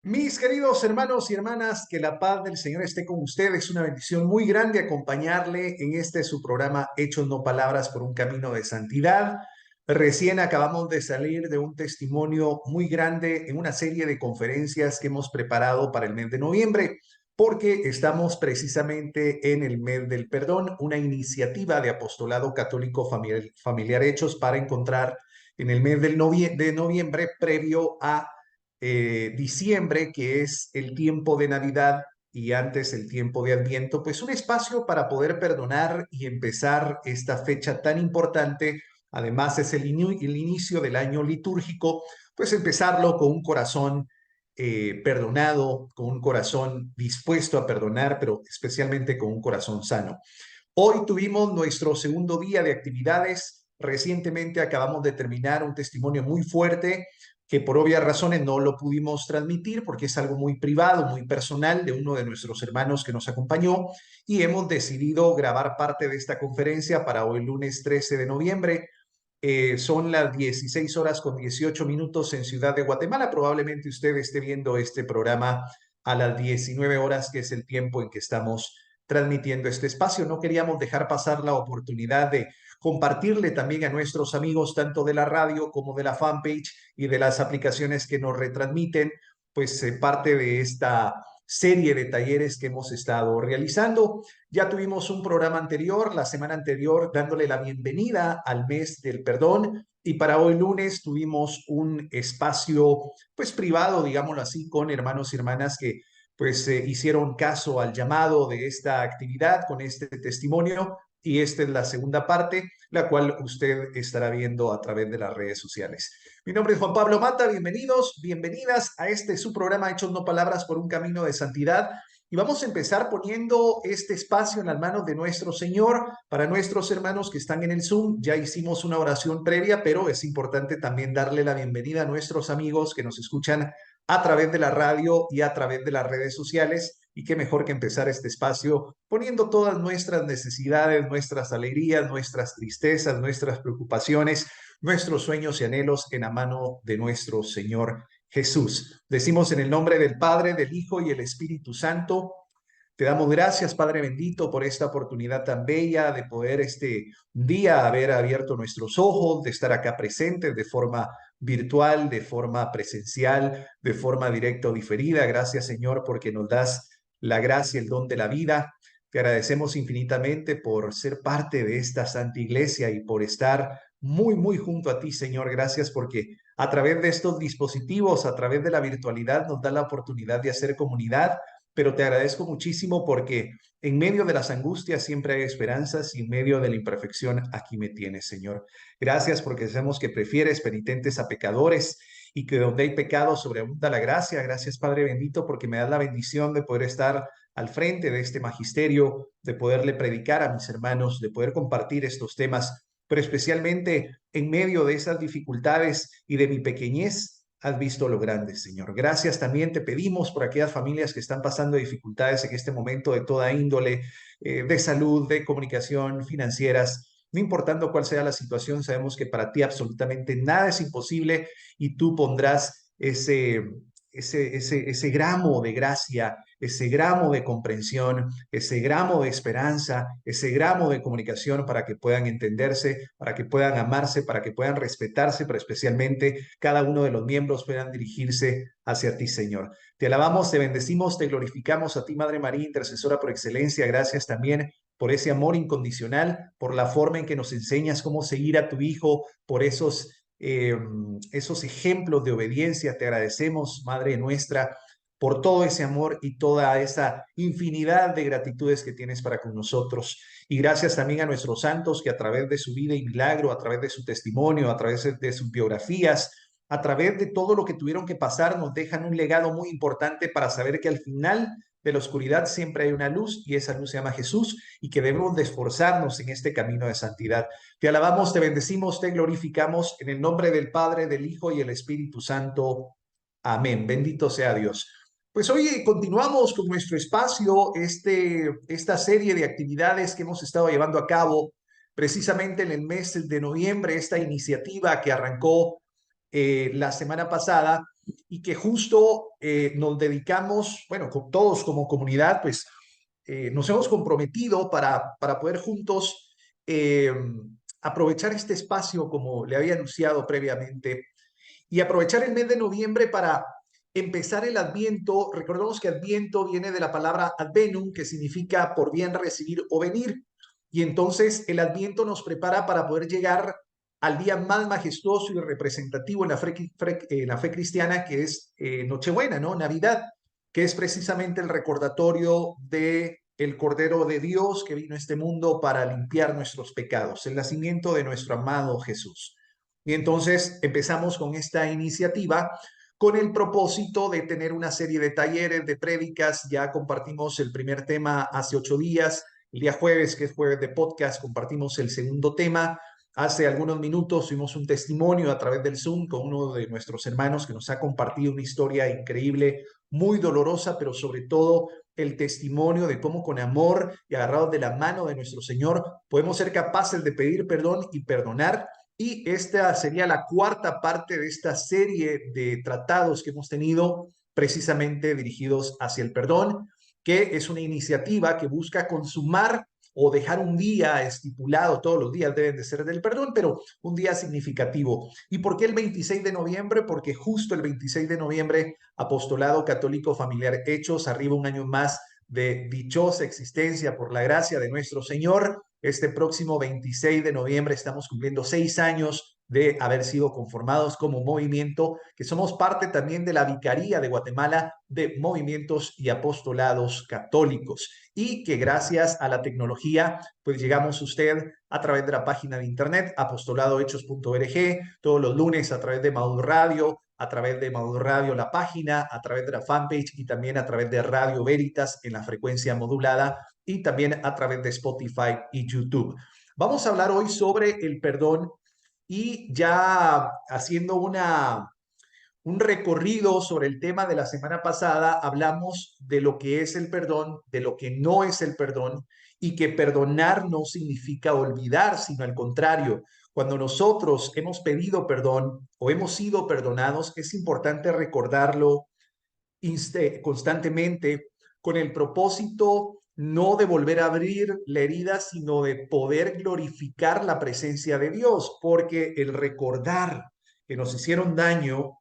Mis queridos hermanos y hermanas, que la paz del Señor esté con ustedes. Una bendición muy grande acompañarle en este su programa Hechos no Palabras por un camino de santidad. Recién acabamos de salir de un testimonio muy grande en una serie de conferencias que hemos preparado para el mes de noviembre, porque estamos precisamente en el mes del perdón, una iniciativa de Apostolado Católico Familiar Hechos para encontrar en el mes de noviembre previo a diciembre, que es el tiempo de Navidad y antes el tiempo de Adviento, pues un espacio para poder perdonar y empezar esta fecha tan importante. Además es el inicio del año litúrgico, pues empezarlo con un corazón perdonado, con un corazón dispuesto a perdonar, pero especialmente con un corazón sano. Hoy tuvimos nuestro segundo día de actividades. Recientemente acabamos de terminar un testimonio muy fuerte que por obvias razones no lo pudimos transmitir porque es algo muy privado, muy personal de uno de nuestros hermanos que nos acompañó, y hemos decidido grabar parte de esta conferencia para hoy lunes 13 de noviembre. Son las 16 horas con 18 minutos en Ciudad de Guatemala. Probablemente usted esté viendo este programa a las 19 horas, que es el tiempo en que estamos transmitiendo este espacio. No queríamos dejar pasar la oportunidad de compartirle también a nuestros amigos, tanto de la radio como de la fanpage y de las aplicaciones que nos retransmiten, pues parte de esta serie de talleres que hemos estado realizando. Ya tuvimos un programa anterior, la semana anterior, dándole la bienvenida al mes del perdón, y para hoy lunes tuvimos un espacio pues privado, digámoslo así, con hermanos y hermanas que pues hicieron caso al llamado de esta actividad con este testimonio, y esta es la segunda parte, la cual usted estará viendo a través de las redes sociales. Mi nombre es Juan Pablo Mata. Bienvenidos, bienvenidas a este su programa Hechos no Palabras por un camino de santidad. Y vamos a empezar poniendo este espacio en las manos de nuestro Señor. Para nuestros hermanos que están en el Zoom, ya hicimos una oración previa, pero es importante también darle la bienvenida a nuestros amigos que nos escuchan a través de la radio y a través de las redes sociales. Y qué mejor que empezar este espacio poniendo todas nuestras necesidades, nuestras alegrías, nuestras tristezas, nuestras preocupaciones, nuestros sueños y anhelos en la mano de nuestro Señor Jesús. Decimos en el nombre del Padre, del Hijo y el Espíritu Santo. Te damos gracias, Padre bendito, por esta oportunidad tan bella de poder este día haber abierto nuestros ojos, de estar acá presentes de forma virtual, de forma presencial, de forma directa o diferida. Gracias, Señor, porque nos das la gracia, el don de la vida. Te agradecemos infinitamente por ser parte de esta Santa Iglesia y por estar muy, muy junto a ti, Señor. Gracias porque a través de estos dispositivos, a través de la virtualidad, nos da la oportunidad de hacer comunidad, pero te agradezco muchísimo porque en medio de las angustias siempre hay esperanzas, y en medio de la imperfección aquí me tienes, Señor. Gracias porque sabemos que prefieres penitentes a pecadores, y que donde hay pecado sobreabunda la gracia. Gracias, Padre bendito, porque me das la bendición de poder estar al frente de este magisterio, de poderle predicar a mis hermanos, de poder compartir estos temas, pero especialmente en medio de esas dificultades y de mi pequeñez. Has visto lo grande, Señor. Gracias también te pedimos por aquellas familias que están pasando dificultades en este momento de toda índole, de salud, de comunicación, financieras. No importando cuál sea la situación, sabemos que para ti absolutamente nada es imposible, y tú pondrás ese gramo de gracia, ese gramo de comprensión, ese gramo de esperanza, ese gramo de comunicación para que puedan entenderse, para que puedan amarse, para que puedan respetarse, pero especialmente cada uno de los miembros puedan dirigirse hacia ti, Señor. Te alabamos, te bendecimos, te glorificamos a ti, Madre María, intercesora por excelencia. Gracias también por ese amor incondicional, por la forma en que nos enseñas cómo seguir a tu Hijo, por esos ejemplos de obediencia. Te agradecemos, Madre nuestra, por todo ese amor y toda esa infinidad de gratitudes que tienes para con nosotros. Y gracias también a nuestros santos que a través de su vida y milagro, a través de su testimonio, a través de sus biografías, a través de todo lo que tuvieron que pasar, nos dejan un legado muy importante para saber que al final de la oscuridad siempre hay una luz, y esa luz se llama Jesús, y que debemos de esforzarnos en este camino de santidad. Te alabamos, te bendecimos, te glorificamos en el nombre del Padre, del Hijo y el Espíritu Santo. Amén. Bendito sea Dios. Pues hoy continuamos con nuestro espacio, esta serie de actividades que hemos estado llevando a cabo precisamente en el mes de noviembre, esta iniciativa que arrancó la semana pasada, y que justo nos dedicamos, bueno, con todos como comunidad, pues nos hemos comprometido para poder juntos aprovechar este espacio como le había anunciado previamente y aprovechar el mes de noviembre para empezar el Adviento. Recordemos que Adviento viene de la palabra advenum, que significa por bien recibir o venir. Y entonces el Adviento nos prepara para poder llegar al día más majestuoso y representativo en la fe cristiana, que es Nochebuena, ¿no? Navidad, que es precisamente el recordatorio de el Cordero de Dios que vino a este mundo para limpiar nuestros pecados, el nacimiento de nuestro amado Jesús. Y entonces empezamos con esta iniciativa con el propósito de tener una serie de talleres, de prédicas. Ya compartimos el primer tema hace 8 días. El día jueves, que es jueves de podcast, compartimos el segundo tema. Hace algunos minutos tuvimos un testimonio a través del Zoom con uno de nuestros hermanos que nos ha compartido una historia increíble, muy dolorosa, pero sobre todo el testimonio de cómo con amor y agarrados de la mano de nuestro Señor podemos ser capaces de pedir perdón y perdonar. Y esta sería la cuarta parte de esta serie de tratados que hemos tenido precisamente dirigidos hacia el perdón, que es una iniciativa que busca consumar o dejar un día estipulado. Todos los días deben de ser del perdón, pero un día significativo. ¿Y por qué el 26 de noviembre? Porque justo el 26 de noviembre, Apostolado Católico Familiar Hechos, arriba un año más de dichosa existencia por la gracia de nuestro Señor. Este próximo 26 de noviembre estamos cumpliendo 6 años de haber sido conformados como movimiento, que somos parte también de la Vicaría de Guatemala de Movimientos y Apostolados Católicos, y que gracias a la tecnología pues llegamos a usted a través de la página de internet apostoladohechos.org, todos los lunes a través de Maduro Radio, a través de Maduro Radio la página, a través de la fanpage y también a través de Radio Veritas en la frecuencia modulada y también a través de Spotify y YouTube. Vamos a hablar hoy sobre el perdón y ya haciendo un recorrido sobre el tema de la semana pasada, hablamos de lo que es el perdón, de lo que no es el perdón y que perdonar no significa olvidar, sino al contrario. Cuando nosotros hemos pedido perdón o hemos sido perdonados, es importante recordarlo constantemente con el propósito no de volver a abrir la herida, sino de poder glorificar la presencia de Dios, porque el recordar que nos hicieron daño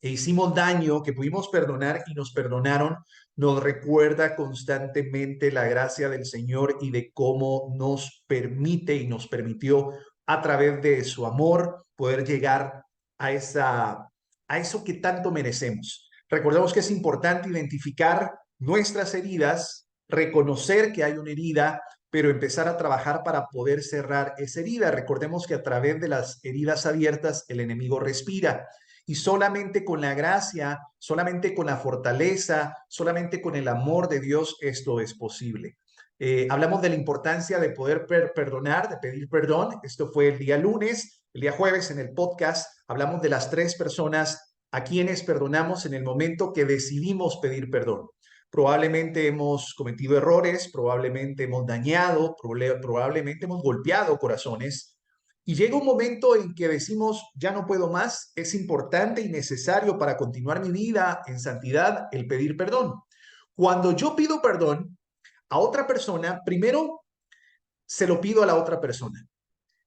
e hicimos daño, que pudimos perdonar y nos perdonaron, nos recuerda constantemente la gracia del Señor y de cómo nos permite y nos permitió a través de su amor poder llegar a eso que tanto merecemos. Recordemos que es importante identificar nuestras heridas, reconocer que hay una herida, pero empezar a trabajar para poder cerrar esa herida. Recordemos que a través de las heridas abiertas el enemigo respira. Y solamente con la gracia, solamente con la fortaleza, solamente con el amor de Dios esto es posible. Hablamos de la importancia de poder perdonar, de pedir perdón. Esto fue el día lunes. El día jueves en el podcast hablamos de las 3 personas a quienes perdonamos en el momento que decidimos pedir perdón. Probablemente hemos cometido errores, probablemente hemos dañado, probablemente hemos golpeado corazones. Y llega un momento en que decimos, ya no puedo más, es importante y necesario para continuar mi vida en santidad el pedir perdón. Cuando yo pido perdón a otra persona, primero se lo pido a la otra persona.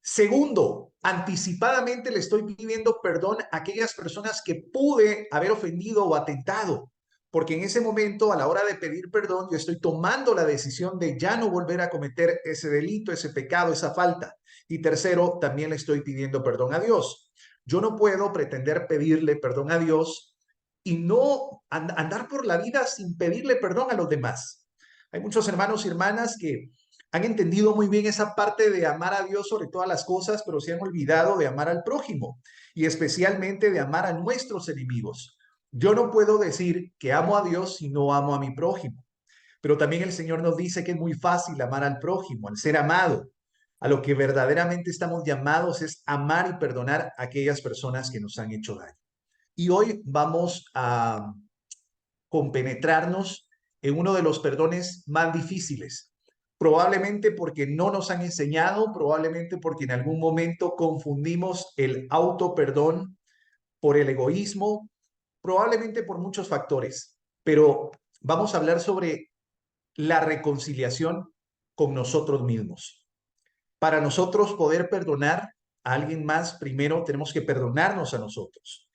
Segundo, anticipadamente le estoy pidiendo perdón a aquellas personas que pude haber ofendido o atentado, porque en ese momento, a la hora de pedir perdón, yo estoy tomando la decisión de ya no volver a cometer ese delito, ese pecado, esa falta. Y tercero, también le estoy pidiendo perdón a Dios. Yo no puedo pretender pedirle perdón a Dios y no andar por la vida sin pedirle perdón a los demás. Hay muchos hermanos y hermanas que han entendido muy bien esa parte de amar a Dios sobre todas las cosas, pero se han olvidado de amar al prójimo y especialmente de amar a nuestros enemigos. Yo no puedo decir que amo a Dios si no amo a mi prójimo, pero también el Señor nos dice que es muy fácil amar al prójimo, al ser amado. A lo que verdaderamente estamos llamados es amar y perdonar a aquellas personas que nos han hecho daño. Y hoy vamos a compenetrarnos en uno de los perdones más difíciles, probablemente porque no nos han enseñado, probablemente porque en algún momento confundimos el auto perdón por el egoísmo probablemente por muchos factores, pero vamos a hablar sobre la reconciliación con nosotros mismos. Para nosotros poder perdonar a alguien más, primero tenemos que perdonarnos a nosotros.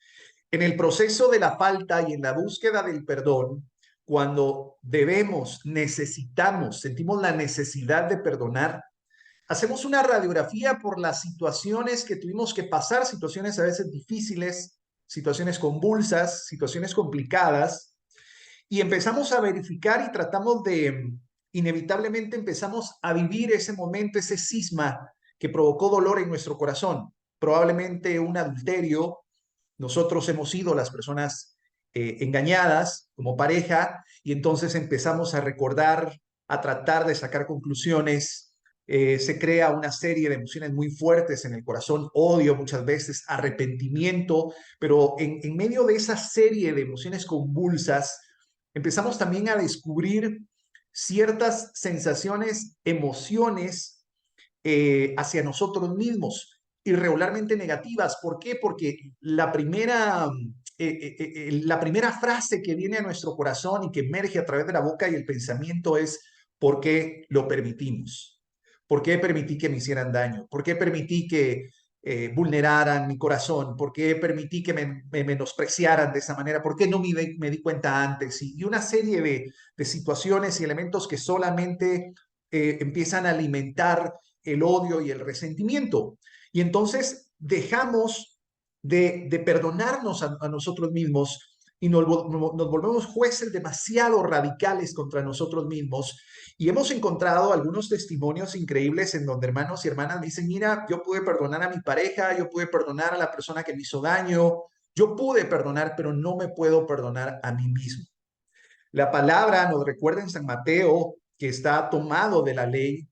En el proceso de la falta y en la búsqueda del perdón, cuando debemos, necesitamos, sentimos la necesidad de perdonar, hacemos una radiografía por las situaciones que tuvimos que pasar, situaciones a veces difíciles, situaciones convulsas, situaciones complicadas, y empezamos a verificar y tratamos de, inevitablemente empezamos a vivir ese momento, ese cisma que provocó dolor en nuestro corazón, probablemente un adulterio. Nosotros hemos sido las personas engañadas como pareja y entonces empezamos a recordar, a tratar de sacar conclusiones. Se crea una serie de emociones muy fuertes en el corazón, odio muchas veces, arrepentimiento, pero en medio de esa serie de emociones convulsas, empezamos también a descubrir ciertas sensaciones, emociones hacia nosotros mismos, irregularmente negativas. ¿Por qué? Porque la primera frase que viene a nuestro corazón y que emerge a través de la boca y el pensamiento es: ¿por qué lo permitimos? ¿Por qué permití que me hicieran daño? ¿Por qué permití que vulneraran mi corazón? ¿Por qué permití que me menospreciaran de esa manera? ¿Por qué no me di cuenta antes? Y una serie de situaciones y elementos que solamente empiezan a alimentar el odio y el resentimiento. Y entonces dejamos de perdonarnos a nosotros mismos y nos volvemos jueces demasiado radicales contra nosotros mismos. Y hemos encontrado algunos testimonios increíbles en donde hermanos y hermanas dicen: mira, yo pude perdonar a mi pareja, yo pude perdonar a la persona que me hizo daño, yo pude perdonar, pero no me puedo perdonar a mí mismo. La palabra nos recuerda en San Mateo, que está tomado de la ley,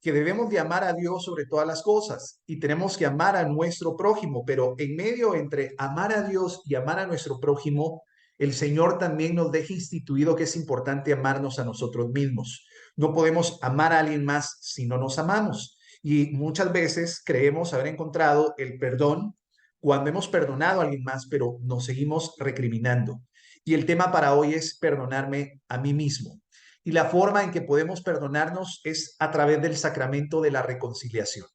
que debemos de amar a Dios sobre todas las cosas y tenemos que amar a nuestro prójimo, pero en medio entre amar a Dios y amar a nuestro prójimo, el Señor también nos deja instituido que es importante amarnos a nosotros mismos. No podemos amar a alguien más si no nos amamos. Y muchas veces creemos haber encontrado el perdón cuando hemos perdonado a alguien más, pero nos seguimos recriminando. Y el tema para hoy es perdonarme a mí mismo. Y la forma en que podemos perdonarnos es a través del sacramento de la reconciliación,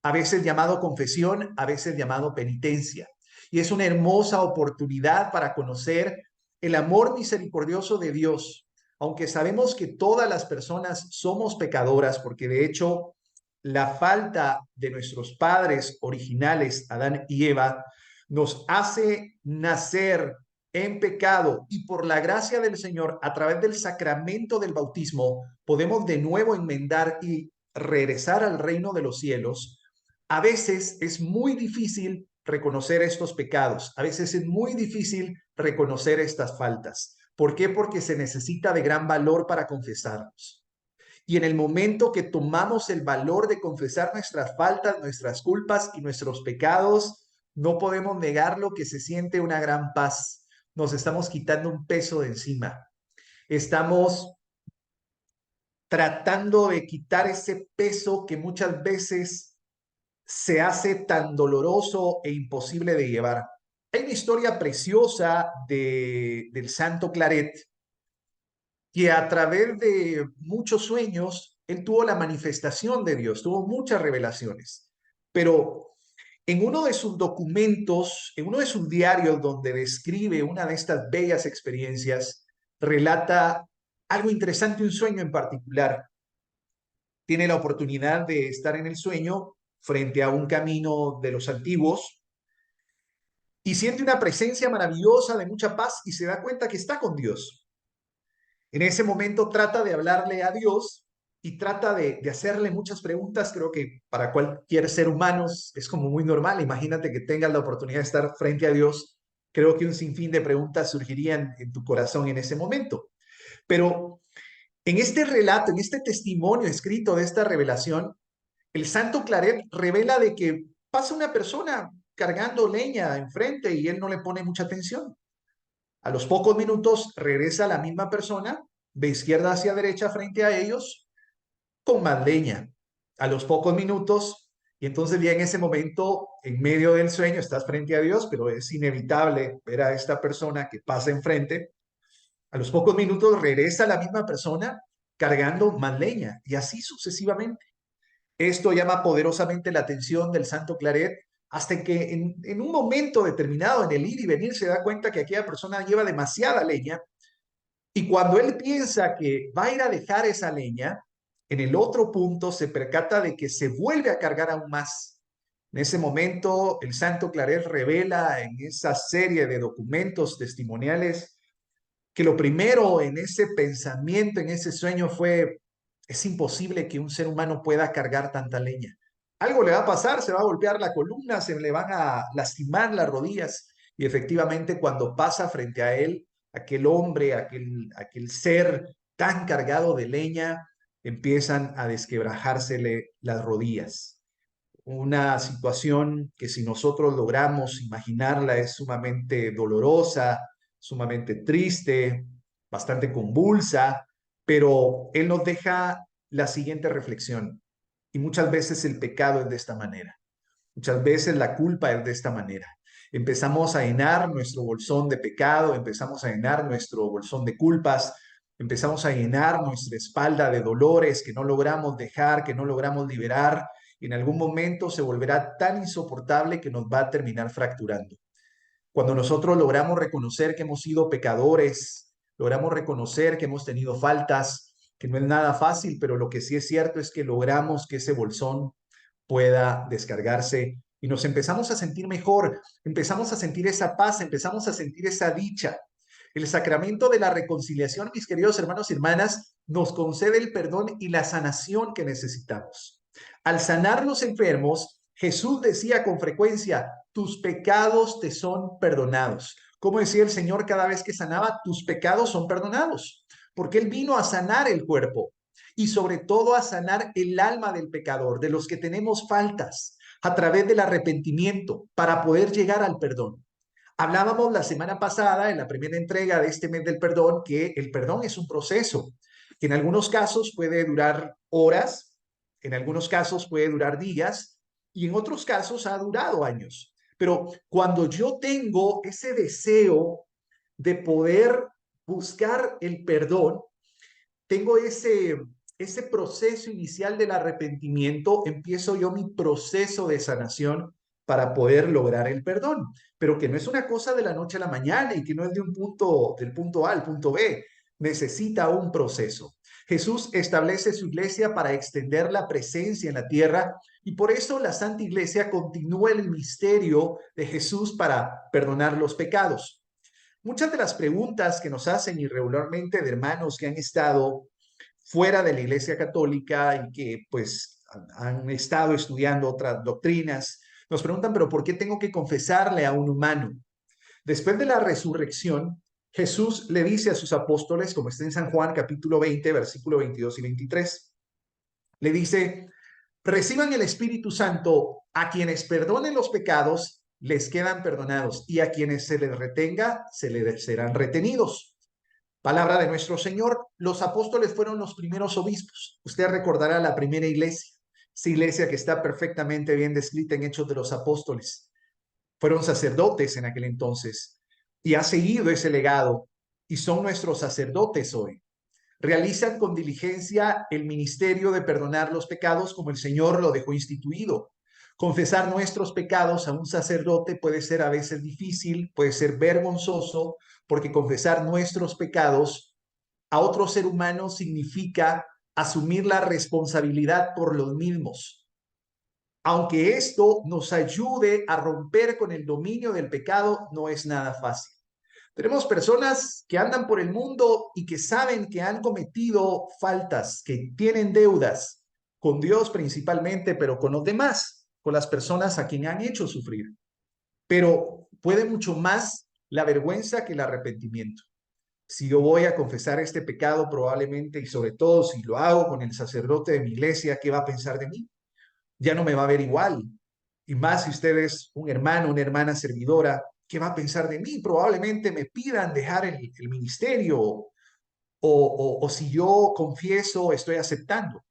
a veces llamado confesión, a veces llamado penitencia. Y es una hermosa oportunidad para conocer el amor misericordioso de Dios, aunque sabemos que todas las personas somos pecadoras, porque de hecho la falta de nuestros padres originales, Adán y Eva, nos hace nacer en pecado, y por la gracia del Señor, a través del sacramento del bautismo, podemos de nuevo enmendar y regresar al reino de los cielos. A veces es muy difícil reconocer estos pecados, a veces es muy difícil reconocer estas faltas. ¿Por qué? Porque se necesita de gran valor para confesarnos. Y en el momento que tomamos el valor de confesar nuestras faltas, nuestras culpas y nuestros pecados, no podemos negar lo que se siente una gran paz. Nos estamos quitando un peso de encima. Estamos tratando de quitar ese peso que muchas veces se hace tan doloroso e imposible de llevar. Hay una historia preciosa del Santo Claret, que a través de muchos sueños, él tuvo la manifestación de Dios, tuvo muchas revelaciones, pero en uno de sus documentos, en uno de sus diarios donde describe una de estas bellas experiencias, relata algo interesante, un sueño en particular. Tiene la oportunidad de estar en el sueño frente a un camino de los antiguos y siente una presencia maravillosa de mucha paz y se da cuenta que está con Dios. En ese momento trata de hablarle a Dios y trata de hacerle muchas preguntas. Creo que para cualquier ser humano es como muy normal. Imagínate que tengas la oportunidad de estar frente a Dios. Creo que un sinfín de preguntas surgirían en tu corazón en ese momento. Pero en este relato, en este testimonio escrito de esta revelación, el Santo Claret revela de que pasa una persona cargando leña enfrente y él no le pone mucha atención. A los pocos minutos regresa la misma persona, de izquierda hacia derecha frente a ellos, con más leña. A los pocos minutos Y entonces ya en ese momento, en medio del sueño, estás frente a Dios, pero es inevitable ver a esta persona que pasa enfrente. A los pocos minutos regresa la misma persona cargando más leña y así sucesivamente. Esto llama poderosamente la atención del Santo Claret hasta que en un momento determinado, en el ir y venir, se da cuenta que aquella persona lleva demasiada leña y cuando él piensa que va a ir a dejar esa leña, en el otro punto se percata de que se vuelve a cargar aún más. En ese momento, el Santo Claret revela en esa serie de documentos testimoniales que lo primero en ese pensamiento, en ese sueño fue, es imposible que un ser humano pueda cargar tanta leña. Algo le va a pasar, se va a golpear la columna, se le van a lastimar las rodillas. Y efectivamente, cuando pasa frente a él, aquel hombre, aquel ser tan cargado de leña, empiezan a desquebrajársele las rodillas. Una situación que si nosotros logramos imaginarla es sumamente dolorosa, sumamente triste, bastante convulsa, pero Él nos deja la siguiente reflexión. Y muchas veces el pecado es de esta manera. Muchas veces la culpa es de esta manera. Empezamos a llenar nuestro bolsón de pecado, empezamos a llenar nuestro bolsón de culpas, empezamos a llenar nuestra espalda de dolores que no logramos dejar, que no logramos liberar, y en algún momento se volverá tan insoportable que nos va a terminar fracturando. Cuando nosotros logramos reconocer que hemos sido pecadores, logramos reconocer que hemos tenido faltas, que no es nada fácil, pero lo que sí es cierto es que logramos que ese bolsón pueda descargarse y nos empezamos a sentir mejor, empezamos a sentir esa paz, empezamos a sentir esa dicha. El sacramento de la reconciliación, mis queridos hermanos y hermanas, nos concede el perdón y la sanación que necesitamos. Al sanar los enfermos, Jesús decía con frecuencia, tus pecados te son perdonados. Como decía el Señor cada vez que sanaba, tus pecados son perdonados, porque Él vino a sanar el cuerpo y sobre todo a sanar el alma del pecador, de los que tenemos faltas, a través del arrepentimiento, para poder llegar al perdón. Hablábamos la semana pasada, en la primera entrega de este mes del perdón, que el perdón es un proceso, que en algunos casos puede durar horas, en algunos casos puede durar días y en otros casos ha durado años. Pero cuando yo tengo ese deseo de poder buscar el perdón, tengo ese proceso inicial del arrepentimiento, empiezo yo mi proceso de sanación para poder lograr el perdón, pero que no es una cosa de la noche a la mañana y que no es de un punto, del punto A al punto B, necesita un proceso. Jesús establece su iglesia para extender la presencia en la tierra y por eso la Santa Iglesia continúa el misterio de Jesús para perdonar los pecados. Muchas de las preguntas que nos hacen irregularmente de hermanos que han estado fuera de la Iglesia Católica y que pues han estado estudiando otras doctrinas, nos preguntan, pero ¿por qué tengo que confesarle a un humano? Después de la resurrección, Jesús le dice a sus apóstoles, como está en San Juan capítulo 20, versículo 22 y 23, le dice, reciban el Espíritu Santo, a quienes perdonen los pecados, les quedan perdonados, y a quienes se les retenga, se les serán retenidos. Palabra de nuestro Señor, los apóstoles fueron los primeros obispos. Usted recordará la primera iglesia, esa iglesia que está perfectamente bien descrita en Hechos de los Apóstoles. Fueron sacerdotes en aquel entonces y ha seguido ese legado y son nuestros sacerdotes hoy. Realizan con diligencia el ministerio de perdonar los pecados como el Señor lo dejó instituido. Confesar nuestros pecados a un sacerdote puede ser a veces difícil, puede ser vergonzoso, porque confesar nuestros pecados a otro ser humano significa asumir la responsabilidad por los mismos. Aunque esto nos ayude a romper con el dominio del pecado, no es nada fácil. Tenemos personas que andan por el mundo y que saben que han cometido faltas, que tienen deudas con Dios principalmente, pero con los demás, con las personas a quien han hecho sufrir. Pero puede mucho más la vergüenza que el arrepentimiento. Si yo voy a confesar este pecado probablemente, y sobre todo si lo hago con el sacerdote de mi iglesia, ¿qué va a pensar de mí? Ya no me va a ver igual. Y más si usted es un hermano, una hermana servidora, ¿qué va a pensar de mí? Probablemente me pidan dejar el ministerio o si yo confieso, estoy aceptando.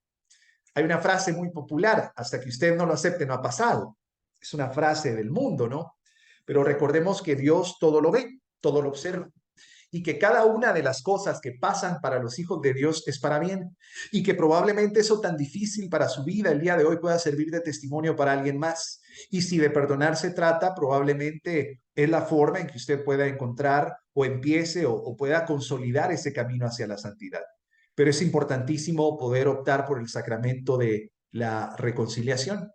Hay una frase muy popular: hasta que usted no lo acepte, no ha pasado. Es una frase del mundo, ¿no? Pero recordemos que Dios todo lo ve, todo lo observa, y que cada una de las cosas que pasan para los hijos de Dios es para bien, y que probablemente eso tan difícil para su vida el día de hoy pueda servir de testimonio para alguien más. Y si de perdonar se trata, probablemente es la forma en que usted pueda encontrar o empiece o pueda consolidar ese camino hacia la santidad. Pero es importantísimo poder optar por el sacramento de la reconciliación.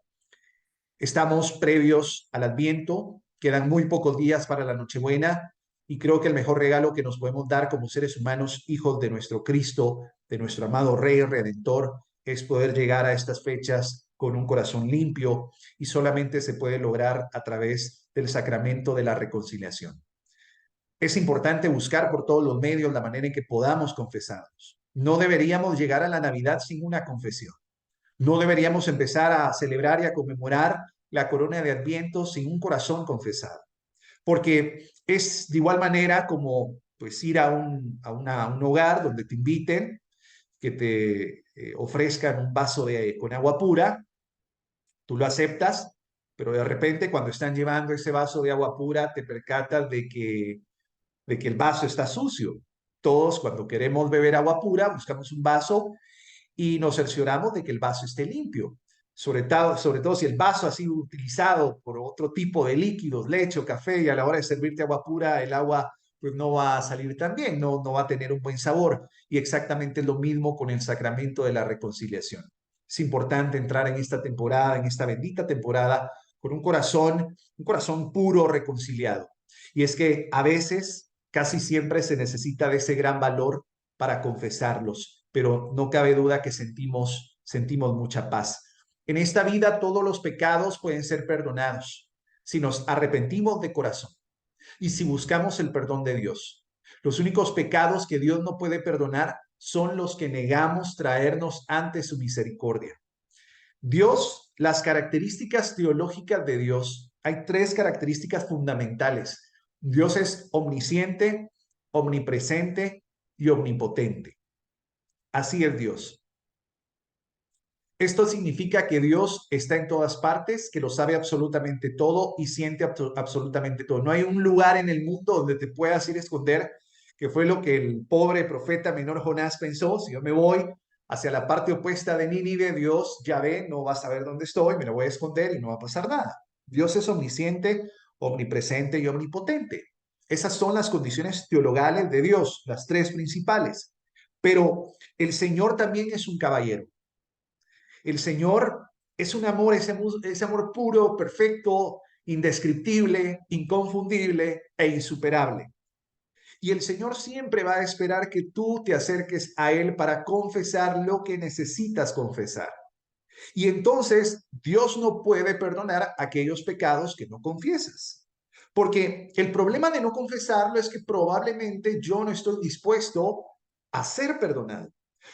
Estamos previos al Adviento, quedan muy pocos días para la Nochebuena, y creo que el mejor regalo que nos podemos dar como seres humanos, hijos de nuestro Cristo, de nuestro amado Rey Redentor, es poder llegar a estas fechas con un corazón limpio, y solamente se puede lograr a través del sacramento de la reconciliación. Es importante buscar por todos los medios la manera en que podamos confesarnos. No deberíamos llegar a la Navidad sin una confesión. No deberíamos empezar a celebrar y a conmemorar la corona de Adviento sin un corazón confesado, porque es de igual manera como pues ir a un hogar donde te inviten, que te ofrezcan un vaso con agua pura, tú lo aceptas, pero de repente cuando están llevando ese vaso de agua pura te percatas de que el vaso está sucio. Todos cuando queremos beber agua pura buscamos un vaso y nos cercioramos de que el vaso esté limpio. Sobre todo si el vaso ha sido utilizado por otro tipo de líquidos, leche o café, y a la hora de servirte agua pura, el agua pues no va a salir tan bien, no va a tener un buen sabor. Y exactamente lo mismo con el sacramento de la reconciliación. Es importante entrar en esta temporada, en esta bendita temporada, con un corazón puro, reconciliado. Y es que a veces, casi siempre se necesita de ese gran valor para confesarlos, pero no cabe duda que sentimos mucha paz. En esta vida todos los pecados pueden ser perdonados si nos arrepentimos de corazón y si buscamos el perdón de Dios. Los únicos pecados que Dios no puede perdonar son los que negamos traernos ante su misericordia. Dios, las características teológicas de Dios, hay tres características fundamentales. Dios es omnisciente, omnipresente y omnipotente. Así es Dios. Esto significa que Dios está en todas partes, que lo sabe absolutamente todo y siente absolutamente todo. No hay un lugar en el mundo donde te puedas ir a esconder, que fue lo que el pobre profeta menor Jonás pensó. Si yo me voy hacia la parte opuesta de Nínive, Dios ya ve, no va a saber dónde estoy, me lo voy a esconder y no va a pasar nada. Dios es omnisciente, omnipresente y omnipotente. Esas son las condiciones teologales de Dios, las tres principales. Pero el Señor también es un caballero. El Señor es un amor, ese amor puro, perfecto, indescriptible, inconfundible e insuperable. Y el Señor siempre va a esperar que tú te acerques a Él para confesar lo que necesitas confesar. Y entonces Dios no puede perdonar aquellos pecados que no confiesas. Porque el problema de no confesarlo es que probablemente yo no estoy dispuesto a ser perdonado.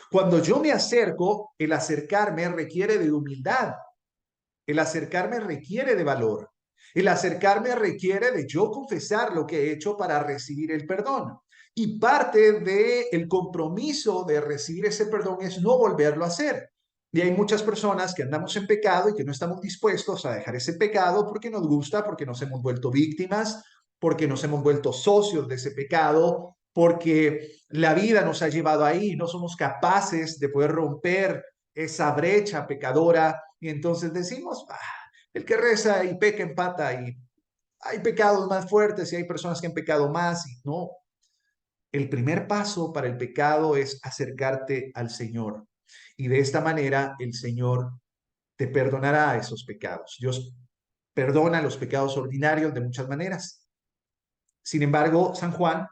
Cuando yo me acerco, el acercarme requiere de humildad, el acercarme requiere de valor, el acercarme requiere de yo confesar lo que he hecho para recibir el perdón. Y parte del compromiso de recibir ese perdón es no volverlo a hacer. Y hay muchas personas que andamos en pecado y que no estamos dispuestos a dejar ese pecado porque nos gusta, porque nos hemos vuelto víctimas, porque nos hemos vuelto socios de ese pecado, porque la vida nos ha llevado ahí y no somos capaces de poder romper esa brecha pecadora. Y entonces decimos, el que reza y peca empata, y hay pecados más fuertes y hay personas que han pecado más. Y no, el primer paso para el pecado es acercarte al Señor. Y de esta manera el Señor te perdonará esos pecados. Dios perdona los pecados ordinarios de muchas maneras. Sin embargo, San Juan,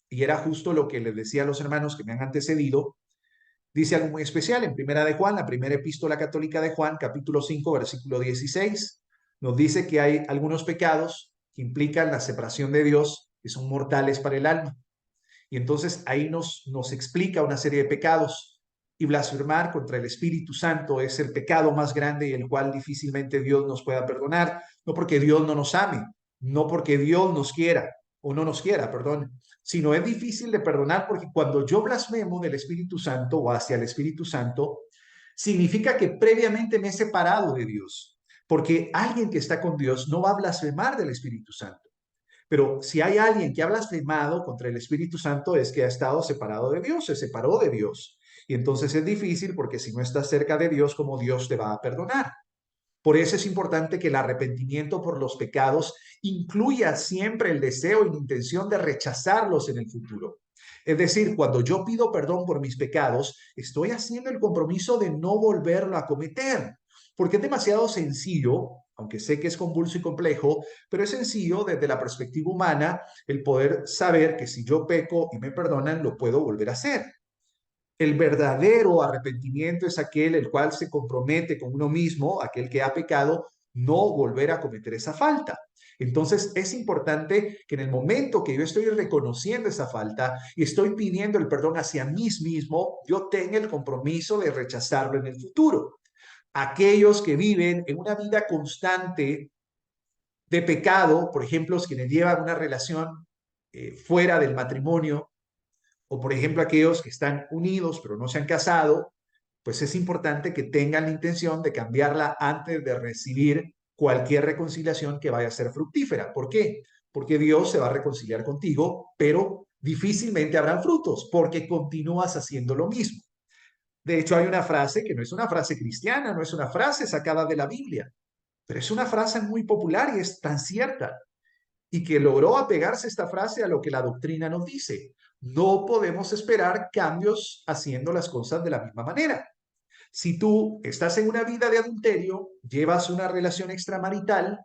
y era justo lo que les decía a los hermanos que me han antecedido, dice algo muy especial en Primera de Juan, la primera epístola católica de Juan, capítulo 5, versículo 16. Nos dice que hay algunos pecados que implican la separación de Dios, que son mortales para el alma. Y entonces ahí nos explica una serie de pecados. Y blasfemar contra el Espíritu Santo es el pecado más grande y el cual difícilmente Dios nos pueda perdonar. No porque Dios no nos ame, no porque Dios nos quiera, o no nos quiera, perdón, sino es difícil de perdonar porque cuando yo blasfemo del Espíritu Santo o hacia el Espíritu Santo, Significa que previamente me he separado de Dios, porque alguien que está con Dios no va a blasfemar del Espíritu Santo. Pero si hay alguien que ha blasfemado contra el Espíritu Santo es que ha estado separado de Dios, se separó de Dios. Y entonces es difícil porque si no estás cerca de Dios, ¿cómo Dios te va a perdonar? Por eso es importante que el arrepentimiento por los pecados incluya siempre el deseo y la intención de rechazarlos en el futuro. Es decir, cuando yo pido perdón por mis pecados, estoy haciendo el compromiso de no volverlo a cometer, porque es demasiado sencillo, aunque sé que es convulso y complejo, pero es sencillo desde la perspectiva humana el poder saber que si yo peco y me perdonan, lo puedo volver a hacer. El verdadero arrepentimiento es aquel el cual se compromete con uno mismo, aquel que ha pecado, no volver a cometer esa falta. Entonces es importante que en el momento que yo estoy reconociendo esa falta y estoy pidiendo el perdón hacia mí mismo, yo tenga el compromiso de rechazarlo en el futuro. Aquellos que viven en una vida constante de pecado, por ejemplo, los quienes llevan una relación fuera del matrimonio, o por ejemplo aquellos que están unidos pero no se han casado, pues es importante que tengan la intención de cambiarla antes de recibir cualquier reconciliación que vaya a ser fructífera. ¿Por qué? Porque Dios se va a reconciliar contigo, pero difícilmente habrán frutos porque continúas haciendo lo mismo. De hecho, hay una frase que no es una frase cristiana, no es una frase sacada de la Biblia, pero es una frase muy popular y es tan cierta y que logró apegarse esta frase a lo que la doctrina nos dice. No podemos esperar cambios haciendo las cosas de la misma manera. Si tú estás en una vida de adulterio, llevas una relación extramarital,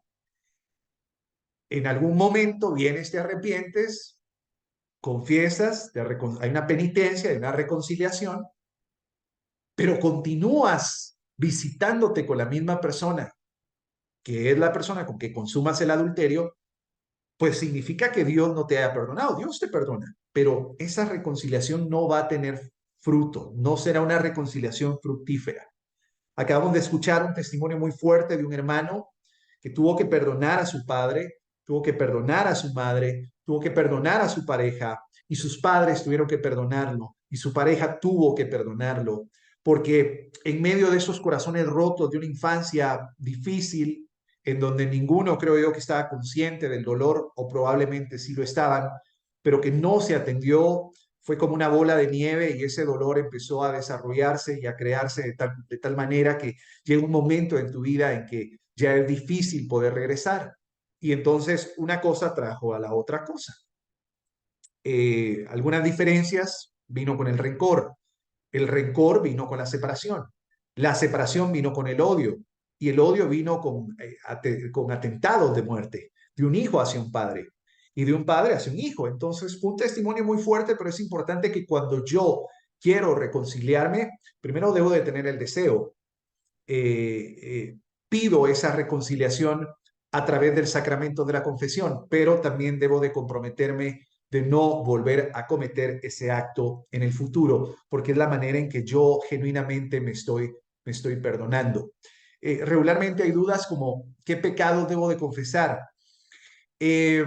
en algún momento vienes, te arrepientes, confiesas, hay una penitencia, hay una reconciliación, pero continúas visitándote con la misma persona, que es la persona con que consumas el adulterio, pues significa que Dios no te haya perdonado. Dios te perdona, pero esa reconciliación no va a tener fruto, no será una reconciliación fructífera. Acabamos de escuchar un testimonio muy fuerte de un hermano que tuvo que perdonar a su padre, tuvo que perdonar a su madre, tuvo que perdonar a su pareja y sus padres tuvieron que perdonarlo y su pareja tuvo que perdonarlo porque en medio de esos corazones rotos de una infancia difícil, en donde ninguno creo yo que estaba consciente del dolor o probablemente sí lo estaban, pero que no se atendió, fue como una bola de nieve y ese dolor empezó a desarrollarse y a crearse de tal manera que llega un momento en tu vida en que ya es difícil poder regresar. Y entonces una cosa trajo a la otra cosa. Algunas diferencias vino con el rencor vino con la separación vino con el odio y el odio vino con atentados de muerte de un hijo hacia un padre y de un padre hacia un hijo. Entonces fue un testimonio muy fuerte, pero es importante que cuando yo quiero reconciliarme, primero debo de tener el deseo, pido esa reconciliación a través del sacramento de la confesión, pero también debo de comprometerme de no volver a cometer ese acto en el futuro, porque es la manera en que yo genuinamente me estoy perdonando. Regularmente hay dudas como, ¿qué pecados debo de confesar? Eh,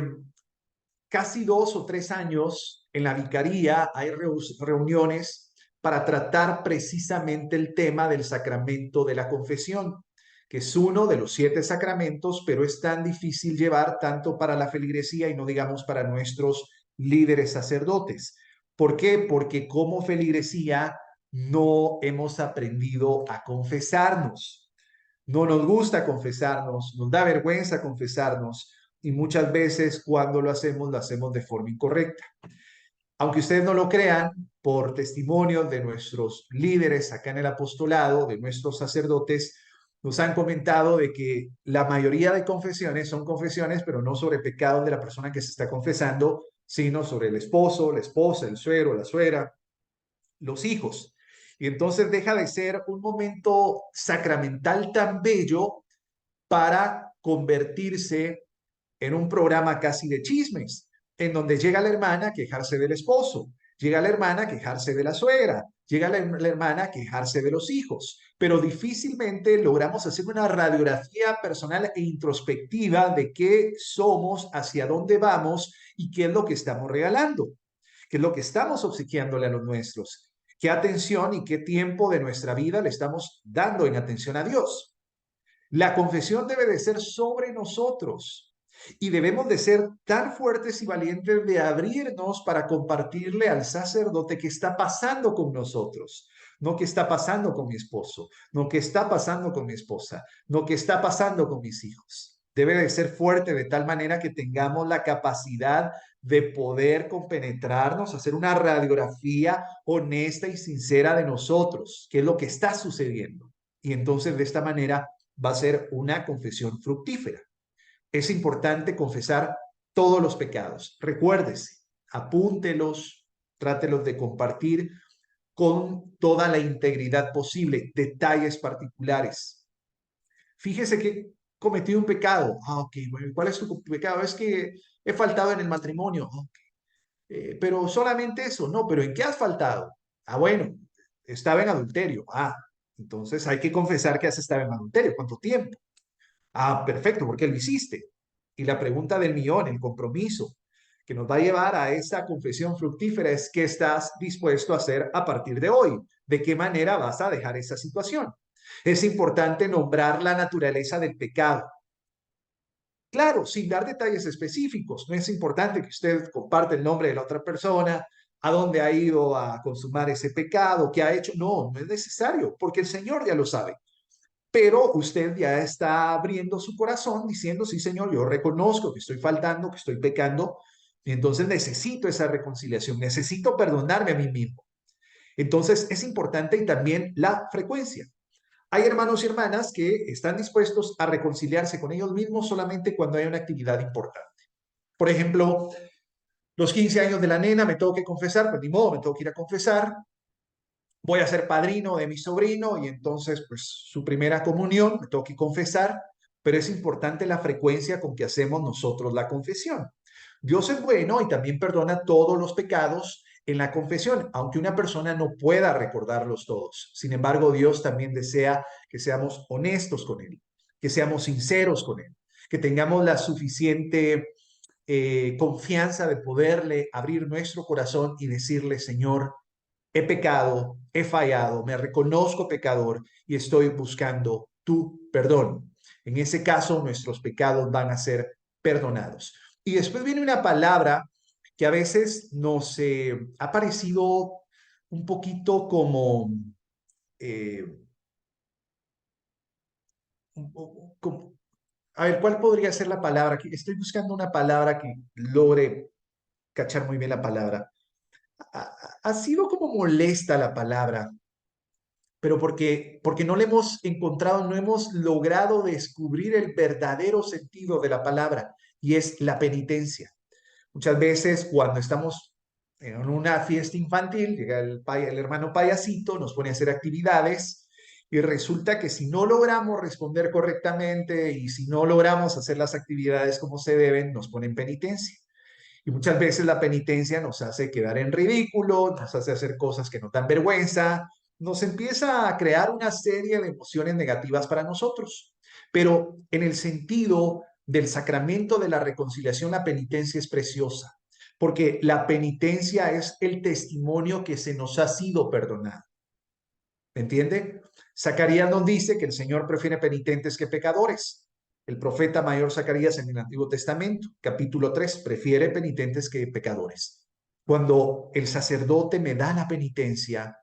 Casi 2 o 3 años en la vicaría hay reuniones para tratar precisamente el tema del sacramento de la confesión, que es uno de los 7 sacramentos, pero es tan difícil llevar tanto para la feligresía y no digamos para nuestros líderes sacerdotes. ¿Por qué? Porque como feligresía no hemos aprendido a confesarnos. No nos gusta confesarnos, nos da vergüenza confesarnos y muchas veces cuando lo hacemos de forma incorrecta. Aunque ustedes no lo crean, por testimonios de nuestros líderes acá en el apostolado, de nuestros sacerdotes, nos han comentado de que la mayoría de confesiones son confesiones, pero no sobre pecados de la persona que se está confesando, sino sobre el esposo, la esposa, el suegro, la suegra, los hijos. Y entonces deja de ser un momento sacramental tan bello para convertirse en un programa casi de chismes, en donde llega la hermana a quejarse del esposo, llega la hermana a quejarse de la suegra, llega la hermana a quejarse de los hijos, pero difícilmente logramos hacer una radiografía personal e introspectiva de qué somos, hacia dónde vamos y qué es lo que estamos regalando, qué es lo que estamos obsequiándole a los nuestros. qué atención y qué tiempo de nuestra vida le estamos dando en atención a Dios. La confesión debe de ser sobre nosotros y debemos de ser tan fuertes y valientes de abrirnos para compartirle al sacerdote qué está pasando con nosotros, no qué está pasando con mi esposo, no qué está pasando con mi esposa, no qué está pasando con mis hijos. Debe de ser fuerte de tal manera que tengamos la capacidad de poder compenetrarnos, hacer una radiografía honesta y sincera de nosotros, qué es lo que está sucediendo. Y entonces de esta manera va a ser una confesión fructífera. Es importante confesar todos los pecados. Recuérdese, apúntelos, trátelos de compartir con toda la integridad posible, detalles particulares. Fíjese que cometí un pecado. Ok, bueno, ¿cuál es tu pecado? Es que he faltado en el matrimonio. Pero solamente eso, no, pero ¿en qué has faltado? Bueno, estaba en adulterio. Entonces hay que confesar que has estado en adulterio. ¿Cuánto tiempo? Perfecto, ¿por qué lo hiciste? Y la pregunta del millón, el compromiso que nos va a llevar a esa confesión fructífera es qué estás dispuesto a hacer a partir de hoy. ¿De qué manera vas a dejar esa situación? Es importante nombrar la naturaleza del pecado. Claro, sin dar detalles específicos. No es importante que usted comparte el nombre de la otra persona, a dónde ha ido a consumar ese pecado, qué ha hecho. No, no es necesario, porque el Señor ya lo sabe. Pero usted ya está abriendo su corazón diciendo, sí, Señor, yo reconozco que estoy faltando, que estoy pecando, y entonces necesito esa reconciliación, necesito perdonarme a mí mismo. Entonces es importante y también la frecuencia. Hay hermanos y hermanas que están dispuestos a reconciliarse con ellos mismos solamente cuando hay una actividad importante. Por ejemplo, los 15 años de la nena, me tengo que confesar, pues ni modo, me tengo que ir a confesar, voy a ser padrino de mi sobrino y entonces pues su primera comunión, me tengo que confesar, pero es importante la frecuencia con que hacemos nosotros la confesión. Dios es bueno y también perdona todos los pecados en la confesión, aunque una persona no pueda recordarlos todos. Sin embargo, Dios también desea que seamos honestos con Él, que seamos sinceros con Él, que tengamos la suficiente confianza de poderle abrir nuestro corazón y decirle, Señor, he pecado, he fallado, me reconozco pecador y estoy buscando tu perdón. En ese caso, nuestros pecados van a ser perdonados. Y después viene una palabra que a veces nos ha parecido un poquito como, eh, como, a ver, ¿cuál podría ser la palabra? Estoy buscando una palabra que logre cachar muy bien la palabra. Ha sido como molesta la palabra, pero porque no le hemos encontrado, no hemos logrado descubrir el verdadero sentido de la palabra, y es la penitencia. Muchas veces cuando estamos en una fiesta infantil, llega el hermano payasito, nos pone a hacer actividades y resulta que si no logramos responder correctamente y si no logramos hacer las actividades como se deben, nos ponen penitencia. Y muchas veces la penitencia nos hace quedar en ridículo, nos hace hacer cosas que nos dan vergüenza, nos empieza a crear una serie de emociones negativas para nosotros. Pero en el sentido del sacramento de la reconciliación, la penitencia es preciosa, porque la penitencia es el testimonio que se nos ha sido perdonado. ¿Me entiende? Zacarías nos dice que el Señor prefiere penitentes que pecadores. El profeta mayor Zacarías en el Antiguo Testamento, capítulo 3, prefiere penitentes que pecadores. Cuando el sacerdote me da la penitencia,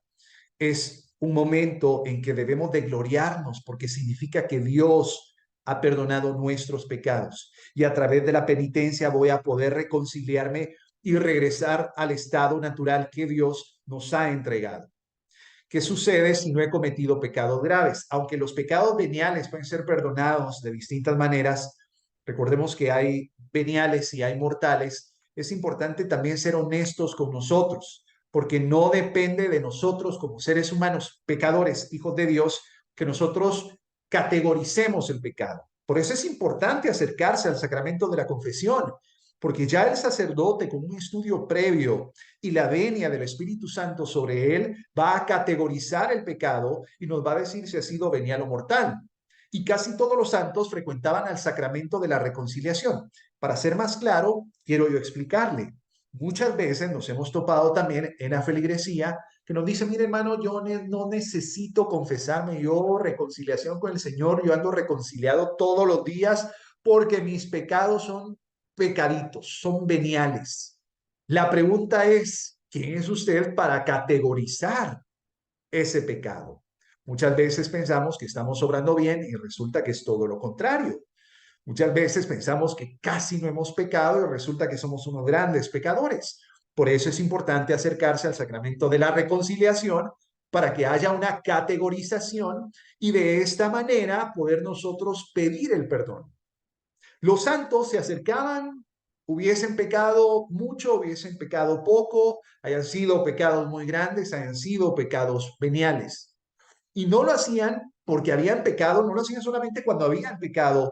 es un momento en que debemos de gloriarnos porque significa que Dios ha perdonado nuestros pecados y a través de la penitencia voy a poder reconciliarme y regresar al estado natural que Dios nos ha entregado. ¿Qué sucede si no he cometido pecados graves? Aunque los pecados veniales pueden ser perdonados de distintas maneras, recordemos que hay veniales y hay mortales, es importante también ser honestos con nosotros, porque no depende de nosotros como seres humanos, pecadores, hijos de Dios, que nosotros categoricemos el pecado. Por eso es importante acercarse al sacramento de la confesión, porque ya el sacerdote con un estudio previo y la venia del Espíritu Santo sobre él va a categorizar el pecado y nos va a decir si ha sido venial o mortal. Y casi todos los santos frecuentaban al sacramento de la reconciliación. Para ser más claro, quiero yo explicarle. Muchas veces nos hemos topado también en la feligresía que nos dice, mire hermano, yo no necesito confesarme, yo reconciliación con el Señor, yo ando reconciliado todos los días porque mis pecados son pecaditos, son veniales. La pregunta es, ¿quién es usted para categorizar ese pecado? Muchas veces pensamos que estamos obrando bien y resulta que es todo lo contrario. Muchas veces pensamos que casi no hemos pecado y resulta que somos unos grandes pecadores. Por eso es importante acercarse al sacramento de la reconciliación para que haya una categorización y de esta manera poder nosotros pedir el perdón. Los santos se acercaban, hubiesen pecado mucho, hubiesen pecado poco, hayan sido pecados muy grandes, hayan sido pecados veniales. Y no lo hacían porque habían pecado, no lo hacían solamente cuando habían pecado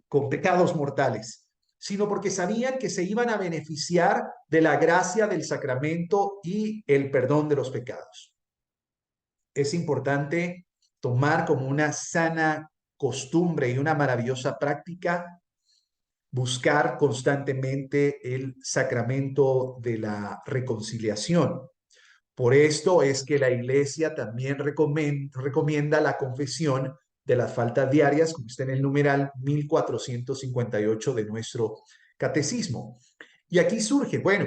con pecados mortales, sino porque sabían que se iban a beneficiar de la gracia del sacramento y el perdón de los pecados. Es importante tomar como una sana costumbre y una maravillosa práctica buscar constantemente el sacramento de la reconciliación. Por esto es que la Iglesia también recomienda la confesión de las faltas diarias, como está en el numeral 1458 de nuestro catecismo. Y aquí surge, bueno,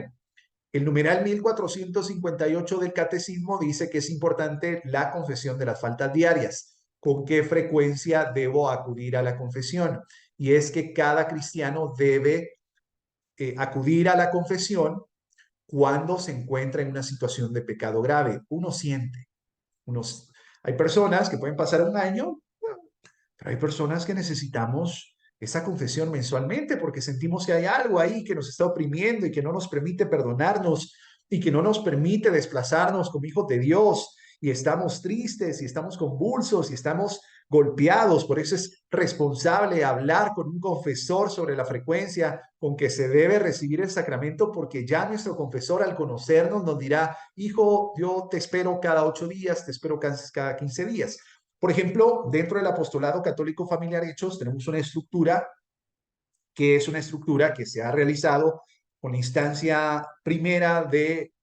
el numeral 1458 del catecismo dice que es importante la confesión de las faltas diarias. ¿Con qué frecuencia debo acudir a la confesión? Y es que cada cristiano debe acudir a la confesión cuando se encuentra en una situación de pecado grave. Uno siente, unos, hay personas que pueden pasar un año, pero hay personas que necesitamos esa confesión mensualmente porque sentimos que hay algo ahí que nos está oprimiendo y que no nos permite perdonarnos y que no nos permite desplazarnos como hijos de Dios y estamos tristes y estamos convulsos y estamos golpeados. Por eso es responsable hablar con un confesor sobre la frecuencia con que se debe recibir el sacramento, porque ya nuestro confesor al conocernos nos dirá, hijo, yo te espero cada 8 días, te espero cada 15 días. Por ejemplo, dentro del apostolado católico familiar Hechos tenemos una estructura que es una estructura que se ha realizado con la instancia primera de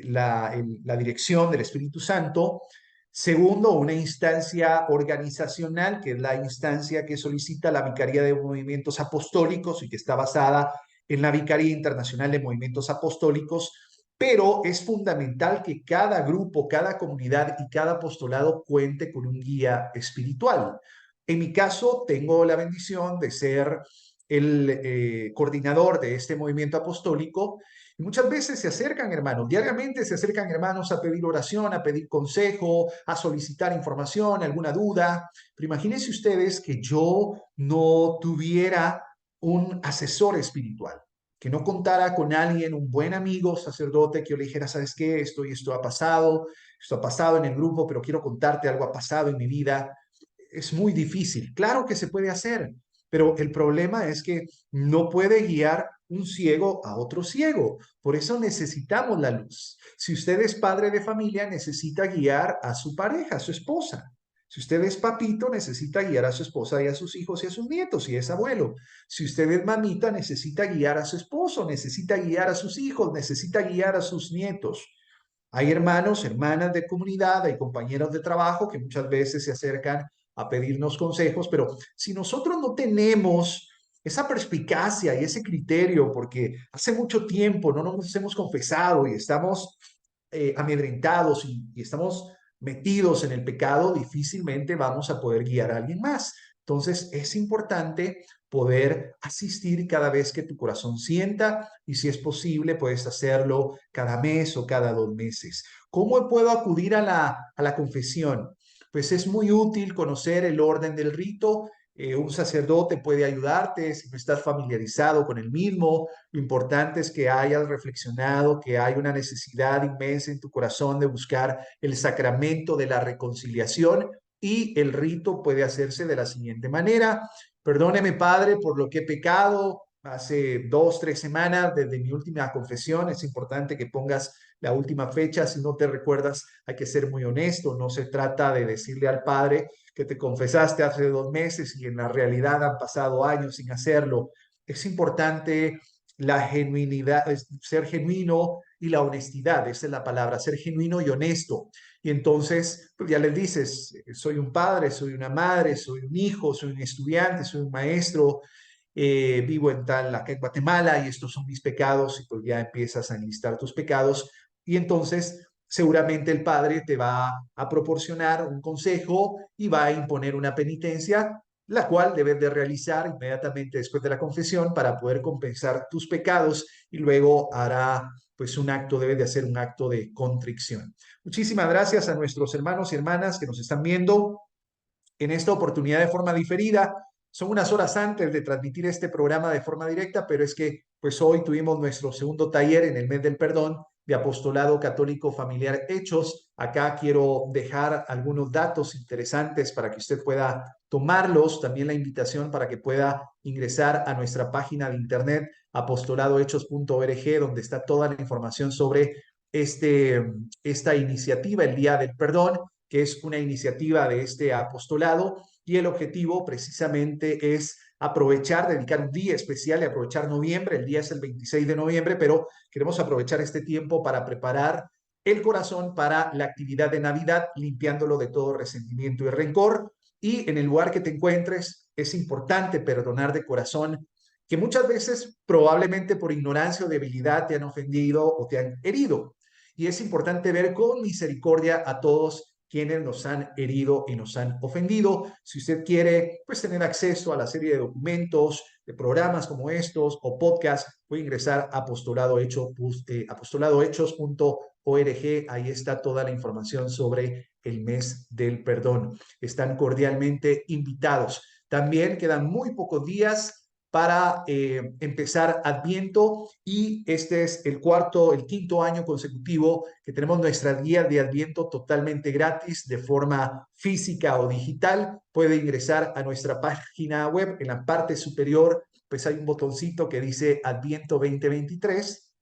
la dirección del Espíritu Santo. Segundo, una instancia organizacional, que es la instancia que solicita la Vicaría de Movimientos Apostólicos y que está basada en la Vicaría Internacional de Movimientos Apostólicos. Pero es fundamental que cada grupo, cada comunidad y cada apostolado cuente con un guía espiritual. En mi caso, tengo la bendición de ser el coordinador de este movimiento apostólico. Y muchas veces se acercan hermanos, diariamente se acercan hermanos a pedir oración, a pedir consejo, a solicitar información, alguna duda. Pero imagínense ustedes que yo no tuviera un asesor espiritual, que no contara con alguien, un buen amigo, sacerdote, que yo le dijera, ¿sabes qué? Esto ha pasado en el grupo, pero quiero contarte algo ha pasado en mi vida. Es muy difícil. Claro que se puede hacer, pero el problema es que no puede guiar un ciego a otro ciego. Por eso necesitamos la luz. Si usted es padre de familia, necesita guiar a su pareja, a su esposa. Si usted es papito, necesita guiar a su esposa y a sus hijos y a sus nietos, si es abuelo. Si usted es mamita, necesita guiar a su esposo, necesita guiar a sus hijos, necesita guiar a sus nietos. Hay hermanos, hermanas de comunidad, hay compañeros de trabajo que muchas veces se acercan a pedirnos consejos, pero si nosotros no tenemos esa perspicacia y ese criterio, porque hace mucho tiempo no nos hemos confesado y estamos amedrentados y estamos metidos en el pecado, difícilmente vamos a poder guiar a alguien más. Entonces es importante poder asistir cada vez que tu corazón sienta y si es posible puedes hacerlo cada mes o cada 2 meses. ¿Cómo puedo acudir a la confesión? Pues es muy útil conocer el orden del rito. Un sacerdote puede ayudarte si no estás familiarizado con el mismo. Lo importante es que hayas reflexionado que hay una necesidad inmensa en tu corazón de buscar el sacramento de la reconciliación y el rito puede hacerse de la siguiente manera. Perdóneme, Padre, por lo que he pecado hace 2, 3 semanas desde mi última confesión. Es importante que pongas la última fecha. Si no te recuerdas, hay que ser muy honesto. No se trata de decirle al Padre que te confesaste hace 2 meses y en la realidad han pasado años sin hacerlo. Es importante la genuinidad, ser genuino y la honestidad, esa es la palabra, ser genuino y honesto. Y entonces, pues ya les dices, soy un padre, soy una madre, soy un hijo, soy un estudiante, soy un maestro, vivo en tal, acá en Guatemala y estos son mis pecados y pues ya empiezas a enlistar tus pecados y entonces seguramente el padre te va a proporcionar un consejo y va a imponer una penitencia, la cual debes de realizar inmediatamente después de la confesión para poder compensar tus pecados y luego hará pues un acto, debe de hacer un acto de contrición. Muchísimas gracias a nuestros hermanos y hermanas que nos están viendo en esta oportunidad de forma diferida. Son unas horas antes de transmitir este programa de forma directa, pero es que pues hoy tuvimos nuestro segundo taller en el mes del perdón de Apostolado Católico Familiar Hechos. Acá quiero dejar algunos datos interesantes para que usted pueda tomarlos. También la invitación para que pueda ingresar a nuestra página de internet apostoladohechos.org, donde está toda la información sobre esta iniciativa, el Día del Perdón, que es una iniciativa de este apostolado y el objetivo precisamente es aprovechar, dedicar un día especial y aprovechar noviembre. El día es el 26 de noviembre, pero queremos aprovechar este tiempo para preparar el corazón para la actividad de Navidad, limpiándolo de todo resentimiento y rencor. Y en el lugar que te encuentres, es importante perdonar de corazón, que muchas veces probablemente por ignorancia o debilidad te han ofendido o te han herido. Y es importante ver con misericordia a todos quienes nos han herido y nos han ofendido. Si usted quiere pues tener acceso a la serie de documentos, de programas como estos o podcasts, puede ingresar a apostoladohechos.org. Ahí está toda la información sobre el mes del perdón. Están cordialmente invitados. También quedan muy pocos días para empezar Adviento y este es el quinto año consecutivo que tenemos nuestra guía de Adviento totalmente gratis de forma física o digital. Puede ingresar a nuestra página web. En la parte superior pues hay un botoncito que dice Adviento 2023.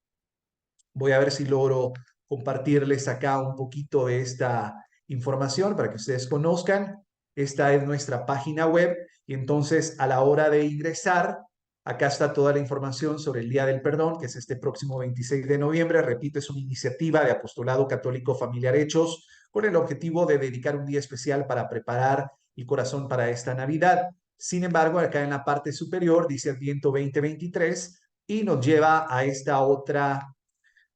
Voy a ver si logro compartirles acá un poquito de esta información para que ustedes conozcan. Esta es nuestra página web y entonces a la hora de ingresar, acá está toda la información sobre el Día del Perdón, que es este próximo 26 de noviembre. Repito, es una iniciativa de Apostolado Católico Familiar Hechos con el objetivo de dedicar un día especial para preparar el corazón para esta Navidad. Sin embargo, acá en la parte superior dice Adviento 2023 y nos lleva a esta otra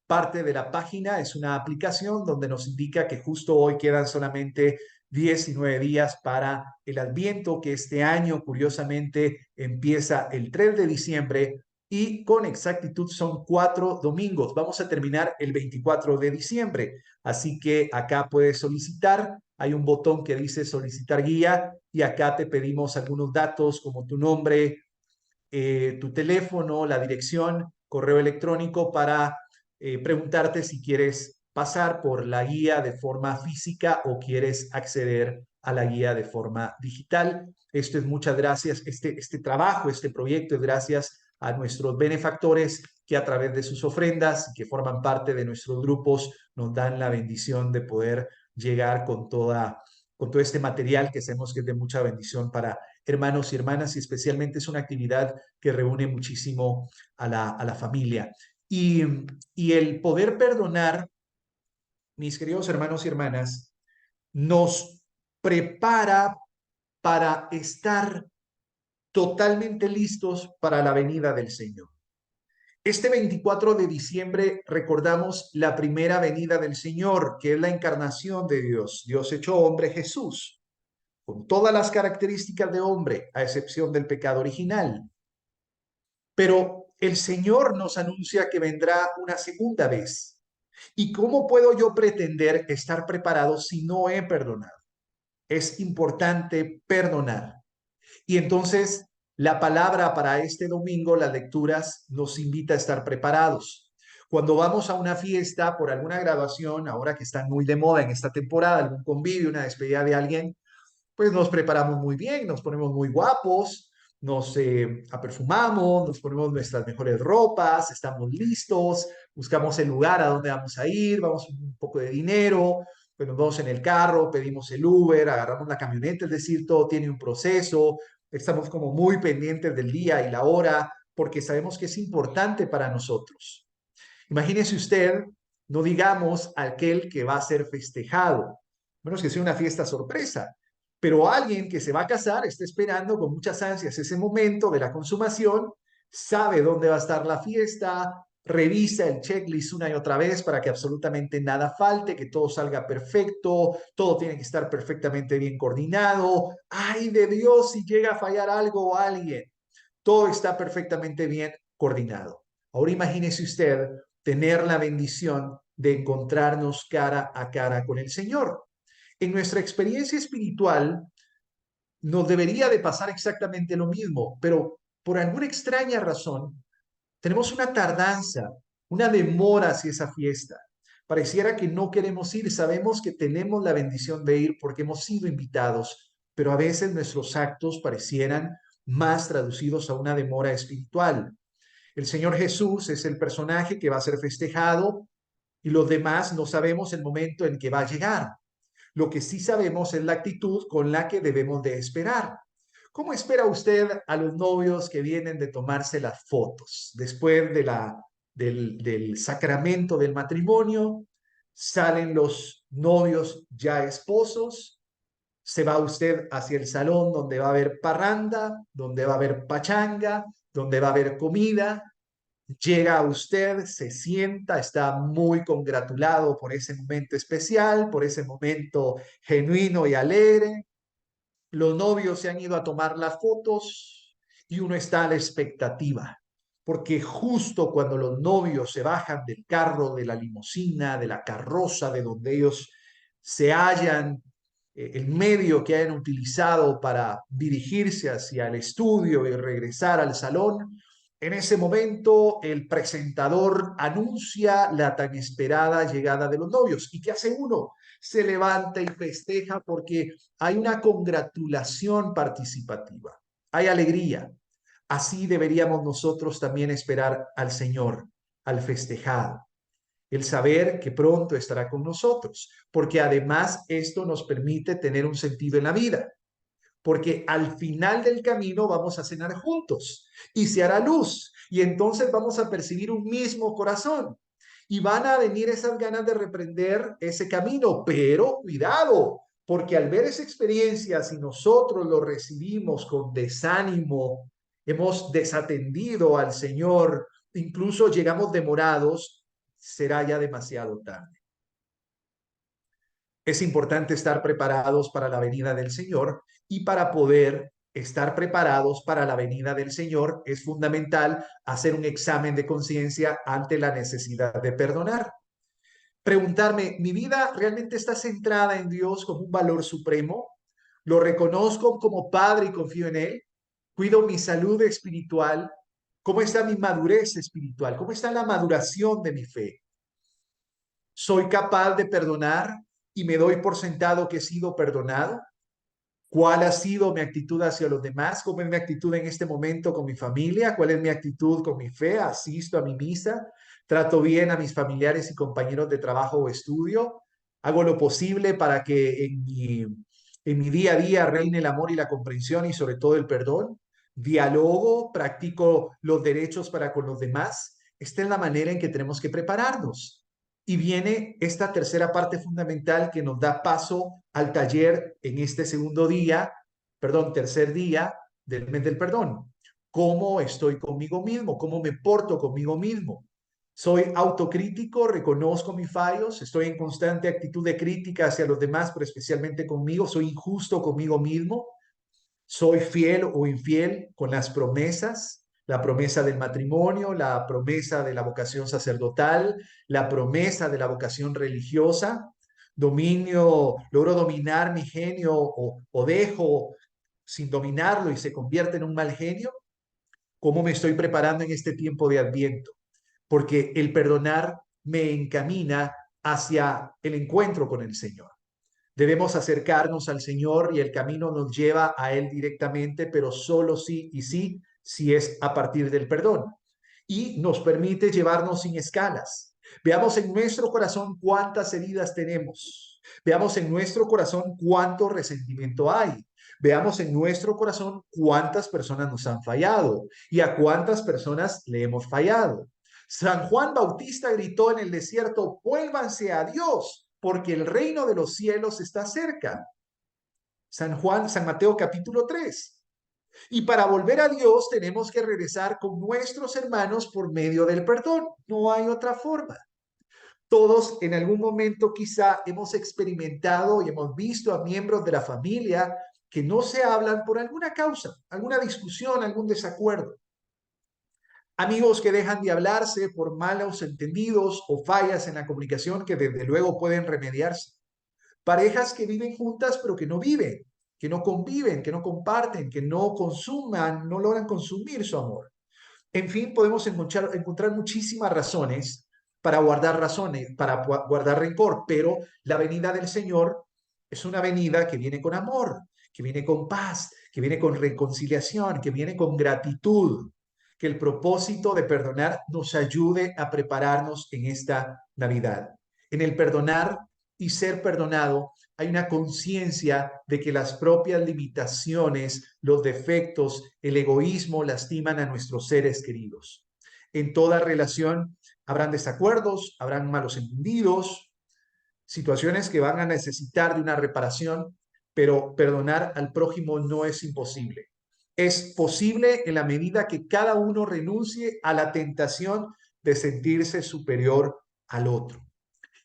parte de la página. Es una aplicación donde nos indica que justo hoy quedan solamente 19 días para el Adviento, que este año curiosamente empieza el 3 de diciembre y con exactitud son 4 domingos. Vamos a terminar el 24 de diciembre. Así que acá puedes solicitar. Hay un botón que dice solicitar guía y acá te pedimos algunos datos como tu nombre, tu teléfono, la dirección, correo electrónico para preguntarte si quieres pasar por la guía de forma física o quieres acceder a la guía de forma digital. Esto es muchas gracias, este trabajo, este proyecto es gracias a nuestros benefactores que a través de sus ofrendas, que forman parte de nuestros grupos, nos dan la bendición de poder llegar con todo este material que sabemos que es de mucha bendición para hermanos y hermanas y especialmente es una actividad que reúne muchísimo a la familia. Y, y el poder perdonar, mis queridos hermanos y hermanas, nos prepara para estar totalmente listos para la venida del Señor. Este 24 de diciembre recordamos la primera venida del Señor, que es la encarnación de Dios, Dios hecho hombre, Jesús, con todas las características de hombre, a excepción del pecado original. Pero el Señor nos anuncia que vendrá una segunda vez. ¿Y cómo puedo yo pretender estar preparado si no he perdonado? Es importante perdonar. Y entonces la palabra para este domingo, las lecturas, nos invita a estar preparados. Cuando vamos a una fiesta por alguna graduación, ahora que están muy de moda en esta temporada, algún convivio, una despedida de alguien, pues nos preparamos muy bien, nos ponemos muy guapos, nos aperfumamos, nos ponemos nuestras mejores ropas, estamos listos, buscamos el lugar a donde vamos a ir, vamos un poco de dinero, pues nos vamos en el carro, pedimos el Uber, agarramos la camioneta, es decir, todo tiene un proceso, estamos como muy pendientes del día y la hora porque sabemos que es importante para nosotros. Imagínese usted, no digamos aquel que va a ser festejado, menos que sea una fiesta sorpresa, pero alguien que se va a casar está esperando con muchas ansias ese momento de la consumación, sabe dónde va a estar la fiesta, revisa el checklist una y otra vez para que absolutamente nada falte, que todo salga perfecto, todo tiene que estar perfectamente bien coordinado. ¡Ay de Dios si llega a fallar algo o alguien! Todo está perfectamente bien coordinado. Ahora imagínese usted tener la bendición de encontrarnos cara a cara con el Señor. En nuestra experiencia espiritual nos debería de pasar exactamente lo mismo, pero por alguna extraña razón tenemos una tardanza, una demora hacia esa fiesta. Pareciera que no queremos ir, sabemos que tenemos la bendición de ir porque hemos sido invitados, pero a veces nuestros actos parecieran más traducidos a una demora espiritual. El Señor Jesús es el personaje que va a ser festejado y los demás no sabemos el momento en que va a llegar. Lo que sí sabemos es la actitud con la que debemos de esperar. ¿Cómo espera usted a los novios que vienen de tomarse las fotos después del sacramento del matrimonio? Salen los novios ya esposos, se va usted hacia el salón donde va a haber parranda, donde va a haber pachanga, donde va a haber comida. Llega usted, se sienta, está muy congratulado por ese momento especial, por ese momento genuino y alegre. Los novios se han ido a tomar las fotos y uno está a la expectativa, porque justo cuando los novios se bajan del carro, de la limusina, de la carroza, de donde ellos se hallan, el medio que hayan utilizado para dirigirse hacia el estudio y regresar al salón, en ese momento el presentador anuncia la tan esperada llegada de los novios. ¿Y qué hace uno? Se levanta y festeja porque hay una congratulación participativa, hay alegría. Así deberíamos nosotros también esperar al Señor, al festejado, el saber que pronto estará con nosotros, porque además esto nos permite tener un sentido en la vida, porque al final del camino vamos a cenar juntos y se hará luz y entonces vamos a percibir un mismo corazón y van a venir esas ganas de reprender ese camino, pero cuidado, porque al ver esa experiencia, si nosotros lo recibimos con desánimo, hemos desatendido al Señor, incluso llegamos demorados, será ya demasiado tarde. Es importante estar preparados para la venida del Señor y para poder estar preparados para la venida del Señor es fundamental hacer un examen de conciencia ante la necesidad de perdonar. Preguntarme, ¿mi vida realmente está centrada en Dios como un valor supremo? ¿Lo reconozco como Padre y confío en Él? ¿Cuido mi salud espiritual? ¿Cómo está mi madurez espiritual? ¿Cómo está la maduración de mi fe? ¿Soy capaz de perdonar y me doy por sentado que he sido perdonado? ¿Cuál ha sido mi actitud hacia los demás? ¿Cómo es mi actitud en este momento con mi familia? ¿Cuál es mi actitud con mi fe? ¿Asisto a mi misa? ¿Trato bien a mis familiares y compañeros de trabajo o estudio? ¿Hago lo posible para que en mi día a día reine el amor y la comprensión y sobre todo el perdón? ¿Dialogo? ¿Practico los derechos para con los demás? Esta es la manera en que tenemos que prepararnos. Y viene esta tercera parte fundamental que nos da paso al taller en este segundo día, perdón, tercer día del mes del perdón. ¿Cómo estoy conmigo mismo? ¿Cómo me porto conmigo mismo? ¿Soy autocrítico? ¿Reconozco mis fallos? ¿Estoy en constante actitud de crítica hacia los demás, pero especialmente conmigo? ¿Soy injusto conmigo mismo? ¿Soy fiel o infiel con las promesas? La promesa del matrimonio, la promesa de la vocación sacerdotal, la promesa de la vocación religiosa. Logro dominar mi genio o dejo sin dominarlo y se convierte en un mal genio. ¿Cómo me estoy preparando en este tiempo de Adviento? Porque el perdonar me encamina hacia el encuentro con el Señor. Debemos acercarnos al Señor y el camino nos lleva a Él directamente, pero solo sí y sí, si es a partir del perdón. Y nos permite llevarnos sin escalas. Veamos en nuestro corazón cuántas heridas tenemos. Veamos en nuestro corazón cuánto resentimiento hay. Veamos en nuestro corazón cuántas personas nos han fallado y a cuántas personas le hemos fallado. San Juan Bautista gritó en el desierto: vuélvanse a Dios, porque el reino de los cielos está cerca. San Mateo capítulo 3. Y para volver a Dios tenemos que regresar con nuestros hermanos por medio del perdón. No hay otra forma. Todos en algún momento quizá hemos experimentado y hemos visto a miembros de la familia que no se hablan por alguna causa, alguna discusión, algún desacuerdo. Amigos que dejan de hablarse por malos entendidos o fallas en la comunicación que desde luego pueden remediarse. Parejas que viven juntas pero que no viven, que no conviven, que no comparten, que no consuman, no logran consumir su amor. En fin, podemos encontrar muchísimas razones, para guardar rencor, pero la venida del Señor es una venida que viene con amor, que viene con paz, que viene con reconciliación, que viene con gratitud. Que el propósito de perdonar nos ayude a prepararnos en esta Navidad. En el perdonar y ser perdonado hay una conciencia de que las propias limitaciones, los defectos, el egoísmo lastiman a nuestros seres queridos. En toda relación habrán desacuerdos, habrán malos entendidos, situaciones que van a necesitar de una reparación, pero perdonar al prójimo no es imposible. Es posible en la medida que cada uno renuncie a la tentación de sentirse superior al otro.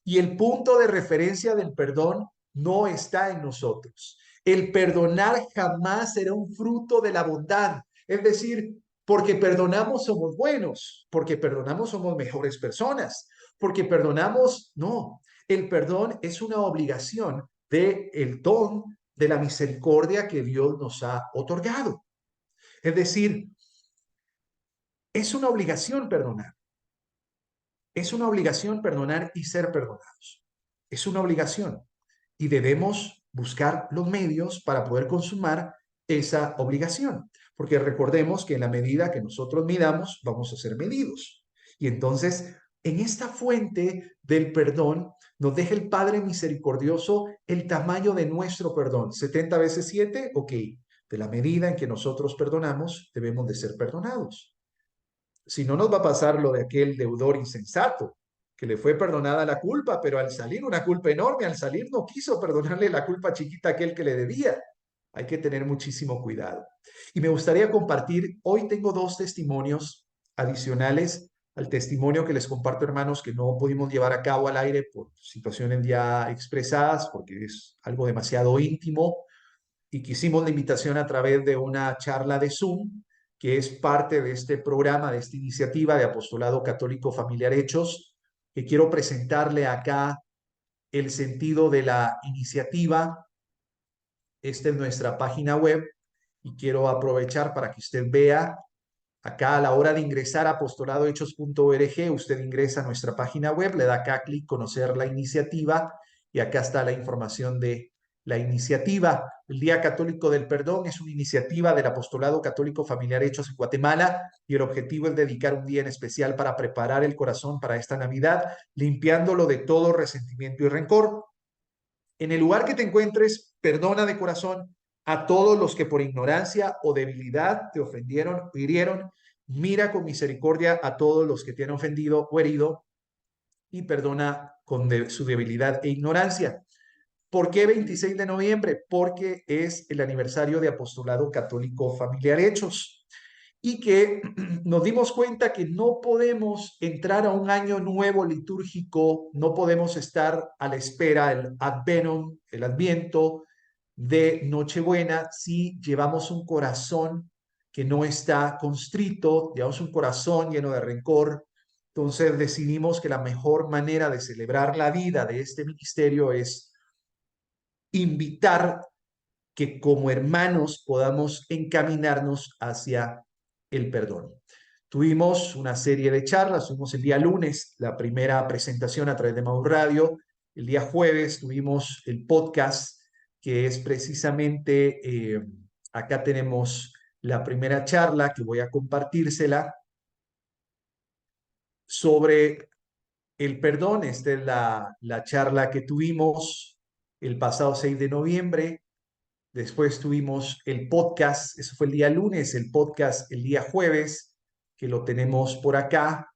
Y el punto de referencia del perdón no está en nosotros. El perdonar jamás será un fruto de la bondad. Es decir, porque perdonamos somos buenos, porque perdonamos somos mejores personas, porque perdonamos, no. El perdón es una obligación del don de la misericordia que Dios nos ha otorgado. Es decir, es una obligación perdonar. Es una obligación perdonar y ser perdonados. Es una obligación y debemos buscar los medios para poder consumar esa obligación. Porque recordemos que en la medida que nosotros midamos, vamos a ser medidos. Y entonces, en esta fuente del perdón, nos deja el Padre misericordioso el tamaño de nuestro perdón. 70 veces 7, ok. De la medida en que nosotros perdonamos, debemos de ser perdonados. Si no, nos va a pasar lo de aquel deudor insensato, que le fue perdonada la culpa, pero al salir una culpa enorme, al salir no quiso perdonarle la culpa chiquita a aquel que le debía. Hay que tener muchísimo cuidado. Y me gustaría compartir, hoy tengo dos testimonios adicionales al testimonio que les comparto, hermanos, que no pudimos llevar a cabo al aire por situaciones ya expresadas, porque es algo demasiado íntimo, y que hicimos la invitación a través de una charla de Zoom, que es parte de este programa, de esta iniciativa de Apostolado Católico Familiar Hechos, que quiero presentarle acá el sentido de la iniciativa. Esta es nuestra página web y quiero aprovechar para que usted vea acá a la hora de ingresar a apostoladohechos.org, usted ingresa a nuestra página web, le da acá clic, conocer la iniciativa y acá está la información de la iniciativa. El Día Católico del Perdón es una iniciativa del Apostolado Católico Familiar Hechos en Guatemala y el objetivo es dedicar un día en especial para preparar el corazón para esta Navidad, limpiándolo de todo resentimiento y rencor. En el lugar que te encuentres, perdona de corazón a todos los que por ignorancia o debilidad te ofendieron o hirieron. Mira con misericordia a todos los que te han ofendido o herido y perdona con su debilidad e ignorancia. ¿Por qué 26 de noviembre? Porque es el aniversario de Apostolado Católico Familiar Hechos y que nos dimos cuenta que no podemos entrar a un año nuevo litúrgico, no podemos estar a la espera del Advenum, el Adviento de Nochebuena, si llevamos un corazón que no está constrito, llevamos un corazón lleno de rencor. Entonces decidimos que la mejor manera de celebrar la vida de este ministerio es invitar que como hermanos podamos encaminarnos hacia el perdón. Tuvimos una serie de charlas, tuvimos el día lunes la primera presentación a través de Mau Radio, el día jueves tuvimos el podcast que es precisamente, acá tenemos la primera charla que voy a compartírsela sobre el perdón. Esta es la charla que tuvimos el pasado 6 de noviembre Después tuvimos el podcast, eso fue el día lunes, el podcast el día jueves, que lo tenemos por acá.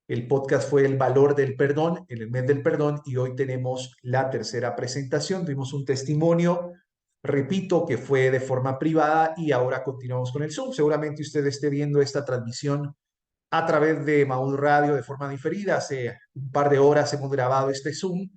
El podcast fue el valor del perdón, en el mes del perdón, y hoy tenemos la tercera presentación. Tuvimos un testimonio, repito, que fue de forma privada y ahora continuamos con el Zoom. Seguramente usted esté viendo esta transmisión a través de Maúl Radio de forma diferida. Hace un par de horas hemos grabado este Zoom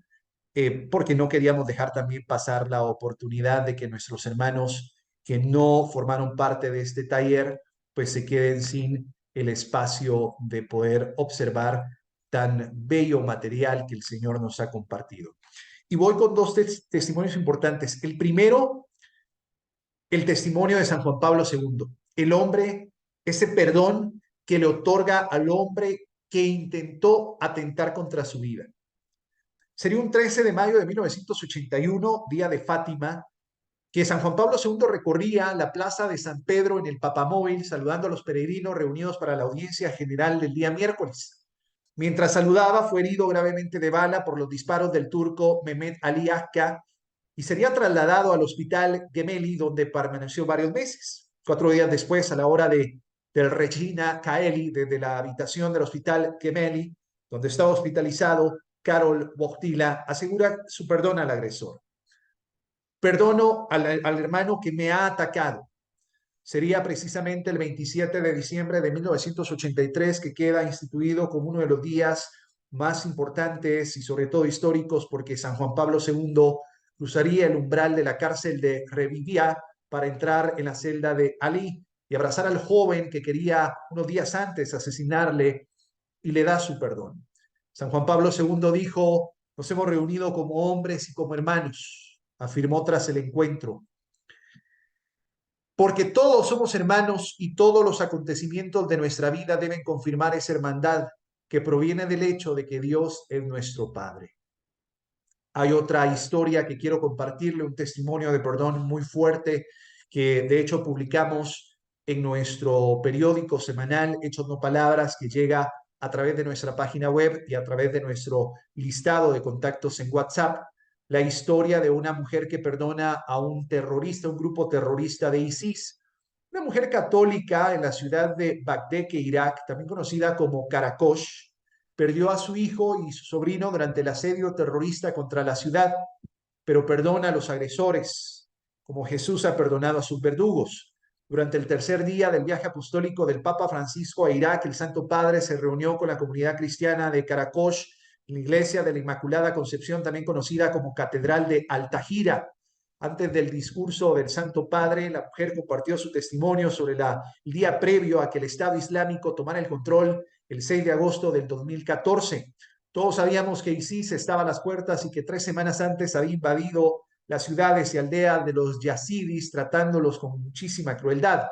porque no queríamos dejar también pasar la oportunidad de que nuestros hermanos que no formaron parte de este taller, pues se queden sin el espacio de poder observar tan bello material que el Señor nos ha compartido. Y voy con dos testimonios importantes. El primero, el testimonio de San Juan Pablo II, el hombre, ese perdón que le otorga al hombre que intentó atentar contra su vida. Sería un 13 de mayo de 1981, día de Fátima, que San Juan Pablo II recorría la plaza de San Pedro en el Papamóvil, saludando a los peregrinos reunidos para la audiencia general del día miércoles. Mientras saludaba, fue herido gravemente de bala por los disparos del turco Mehmet Ali Akka y sería trasladado al hospital Gemelli, donde permaneció varios meses. 4 días después, a la hora del Regina Caeli, desde la habitación del hospital Gemelli, donde estaba hospitalizado, Karol Wojtyla asegura su perdón al agresor. Perdono al hermano que me ha atacado. Sería precisamente el 27 de diciembre de 1983 que queda instituido como uno de los días más importantes y sobre todo históricos porque San Juan Pablo II cruzaría el umbral de la cárcel de Revivia para entrar en la celda de Ali y abrazar al joven que quería unos días antes asesinarle y le da su perdón. San Juan Pablo II dijo: nos hemos reunido como hombres y como hermanos, afirmó tras el encuentro, porque todos somos hermanos y todos los acontecimientos de nuestra vida deben confirmar esa hermandad que proviene del hecho de que Dios es nuestro Padre. Hay otra historia que quiero compartirle, un testimonio de perdón muy fuerte que de hecho publicamos en nuestro periódico semanal Hechos No Palabras, que llega a través de nuestra página web y a través de nuestro listado de contactos en WhatsApp. La historia de una mujer que perdona a un terrorista, un grupo terrorista de ISIS. Una mujer católica en la ciudad de Bagdeke, Irak, también conocida como Karakosh, perdió a su hijo y su sobrino durante el asedio terrorista contra la ciudad, pero perdona a los agresores, como Jesús ha perdonado a sus verdugos. Durante el tercer día del viaje apostólico del Papa Francisco a Irak, el Santo Padre se reunió con la comunidad cristiana de Karakosh, en la iglesia de la Inmaculada Concepción, también conocida como Catedral de Al-Tahira. Antes del discurso del Santo Padre, la mujer compartió su testimonio sobre el día previo a que el Estado Islámico tomara el control el 6 de agosto del 2014. Todos sabíamos que ISIS estaba a las puertas y que 3 semanas antes había invadido las ciudades y aldeas de los yazidis, tratándolos con muchísima crueldad.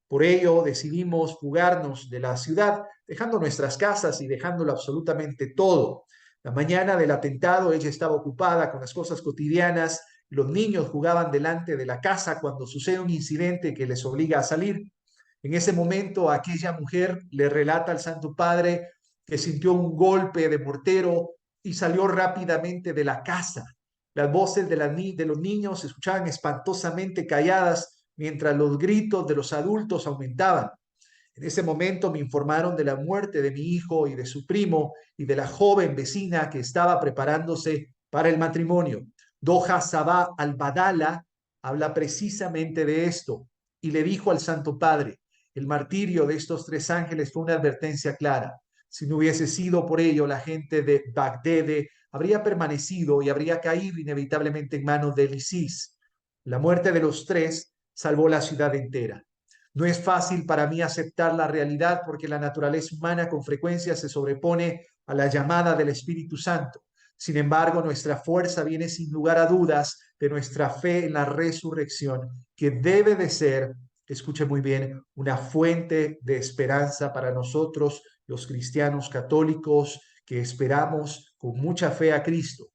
Por ello decidimos fugarnos de la ciudad, dejando nuestras casas y dejándolo absolutamente todo. La mañana del atentado ella estaba ocupada con las cosas cotidianas. Los niños jugaban delante de la casa cuando sucede un incidente que les obliga a salir. En ese momento, aquella mujer le relata al Santo Padre que sintió un golpe de mortero y salió rápidamente de la casa. Las voces de los niños se escuchaban espantosamente calladas mientras los gritos de los adultos aumentaban. En ese momento me informaron de la muerte de mi hijo y de su primo y de la joven vecina que estaba preparándose para el matrimonio. Doha Sabah al-Badala habla precisamente de esto y le dijo al Santo Padre: el martirio de estos 3 ángeles fue una advertencia clara. Si no hubiese sido por ello, la gente de Bagdede habría permanecido y habría caído inevitablemente en manos del ISIS. La muerte de los 3 salvó la ciudad entera. No es fácil para mí aceptar la realidad porque la naturaleza humana con frecuencia se sobrepone a la llamada del Espíritu Santo. Sin embargo, nuestra fuerza viene sin lugar a dudas de nuestra fe en la resurrección, que debe de ser, escuche muy bien, una fuente de esperanza para nosotros, los cristianos católicos, que esperamos con mucha fe a Cristo.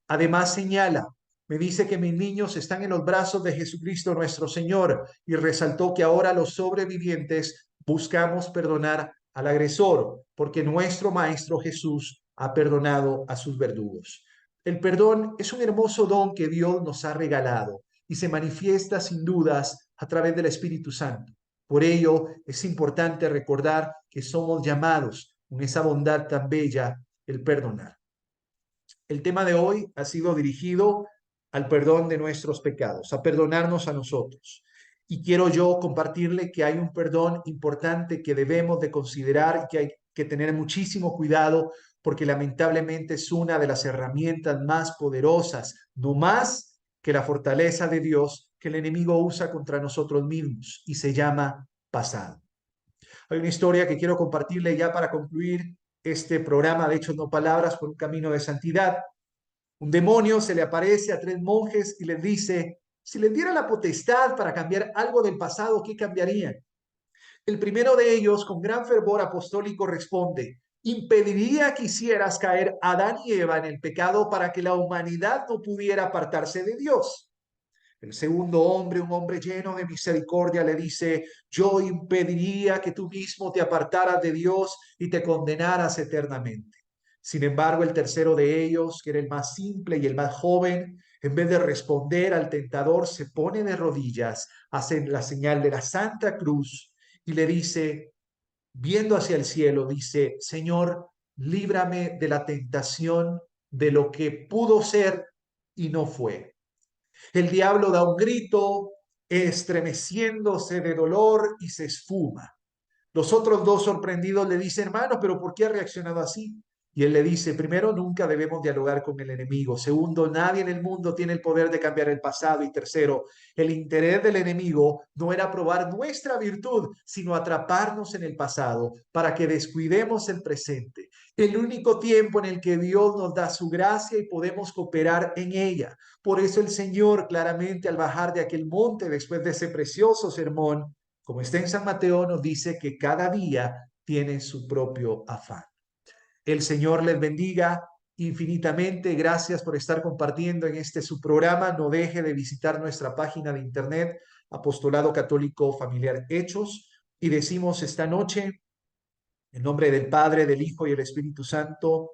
Además señala: me dice que mis niños están en los brazos de Jesucristo nuestro Señor, y resaltó que ahora los sobrevivientes buscamos perdonar al agresor, porque nuestro Maestro Jesús ha perdonado a sus verdugos. El perdón es un hermoso don que Dios nos ha regalado. y se manifiesta sin dudas a través del Espíritu Santo. Por ello es importante recordar que somos llamados con esa bondad tan bella, el perdonar. El tema de hoy ha sido dirigido al perdón de nuestros pecados, a perdonarnos a nosotros. Y quiero yo compartirle que hay un perdón importante que debemos de considerar y que hay que tener muchísimo cuidado porque lamentablemente es una de las herramientas más poderosas, no más que la fortaleza de Dios que el enemigo usa contra nosotros mismos y se llama pasado. Hay una historia que quiero compartirle ya para concluir este programa de Hechos no Palabras por un camino de santidad. Un demonio se le aparece a tres monjes y les dice, si les diera la potestad para cambiar algo del pasado, ¿qué cambiarían? El primero de ellos, con gran fervor apostólico, responde, impediría que hicieras caer a Adán y Eva en el pecado para que la humanidad no pudiera apartarse de Dios. El segundo hombre, un hombre lleno de misericordia, le dice, yo impediría que tú mismo te apartaras de Dios y te condenaras eternamente. Sin embargo, el tercero de ellos, que era el más simple y el más joven, en vez de responder al tentador, se pone de rodillas, hace la señal de la Santa Cruz y le dice, viendo hacia el cielo, dice, Señor, líbrame de la tentación de lo que pudo ser y no fue. El diablo da un grito, estremeciéndose de dolor y se esfuma. Los otros dos sorprendidos le dicen, hermano, pero ¿por qué ha reaccionado así? Y él le dice, primero, nunca debemos dialogar con el enemigo. Segundo, nadie en el mundo tiene el poder de cambiar el pasado. Y tercero, el interés del enemigo no era probar nuestra virtud, sino atraparnos en el pasado para que descuidemos el presente. El único tiempo en el que Dios nos da su gracia y podemos cooperar en ella. Por eso el Señor claramente al bajar de aquel monte después de ese precioso sermón, como está en San Mateo, nos dice que cada día tiene su propio afán. El Señor les bendiga infinitamente. Gracias por estar compartiendo en este su programa. No deje de visitar nuestra página de internet, Apostolado Católico Familiar Hechos. Y decimos esta noche, en nombre del Padre, del Hijo y del Espíritu Santo,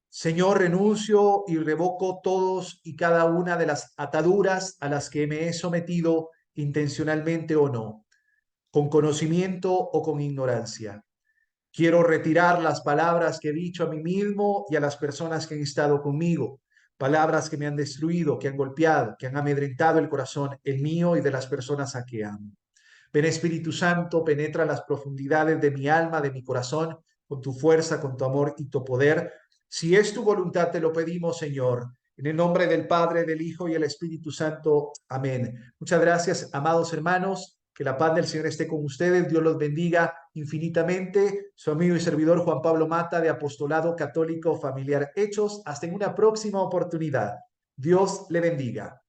Señor, renuncio y revoco todos y cada una de las ataduras a las que me he sometido intencionalmente o no, con conocimiento o con ignorancia. Quiero retirar las palabras que he dicho a mí mismo y a las personas que han estado conmigo, palabras que me han destruido, que han golpeado, que han amedrentado el corazón, el mío y de las personas a que amo. Ven Espíritu Santo, penetra las profundidades de mi alma, de mi corazón, con tu fuerza, con tu amor y tu poder. Si es tu voluntad, te lo pedimos, Señor. En el nombre del Padre, del Hijo y el Espíritu Santo. Amén. Muchas gracias, amados hermanos. Que la paz del Señor esté con ustedes. Dios los bendiga infinitamente. Su amigo y servidor Juan Pablo Mata de Apostolado Católico Familiar Hechos. Hasta en una próxima oportunidad. Dios le bendiga.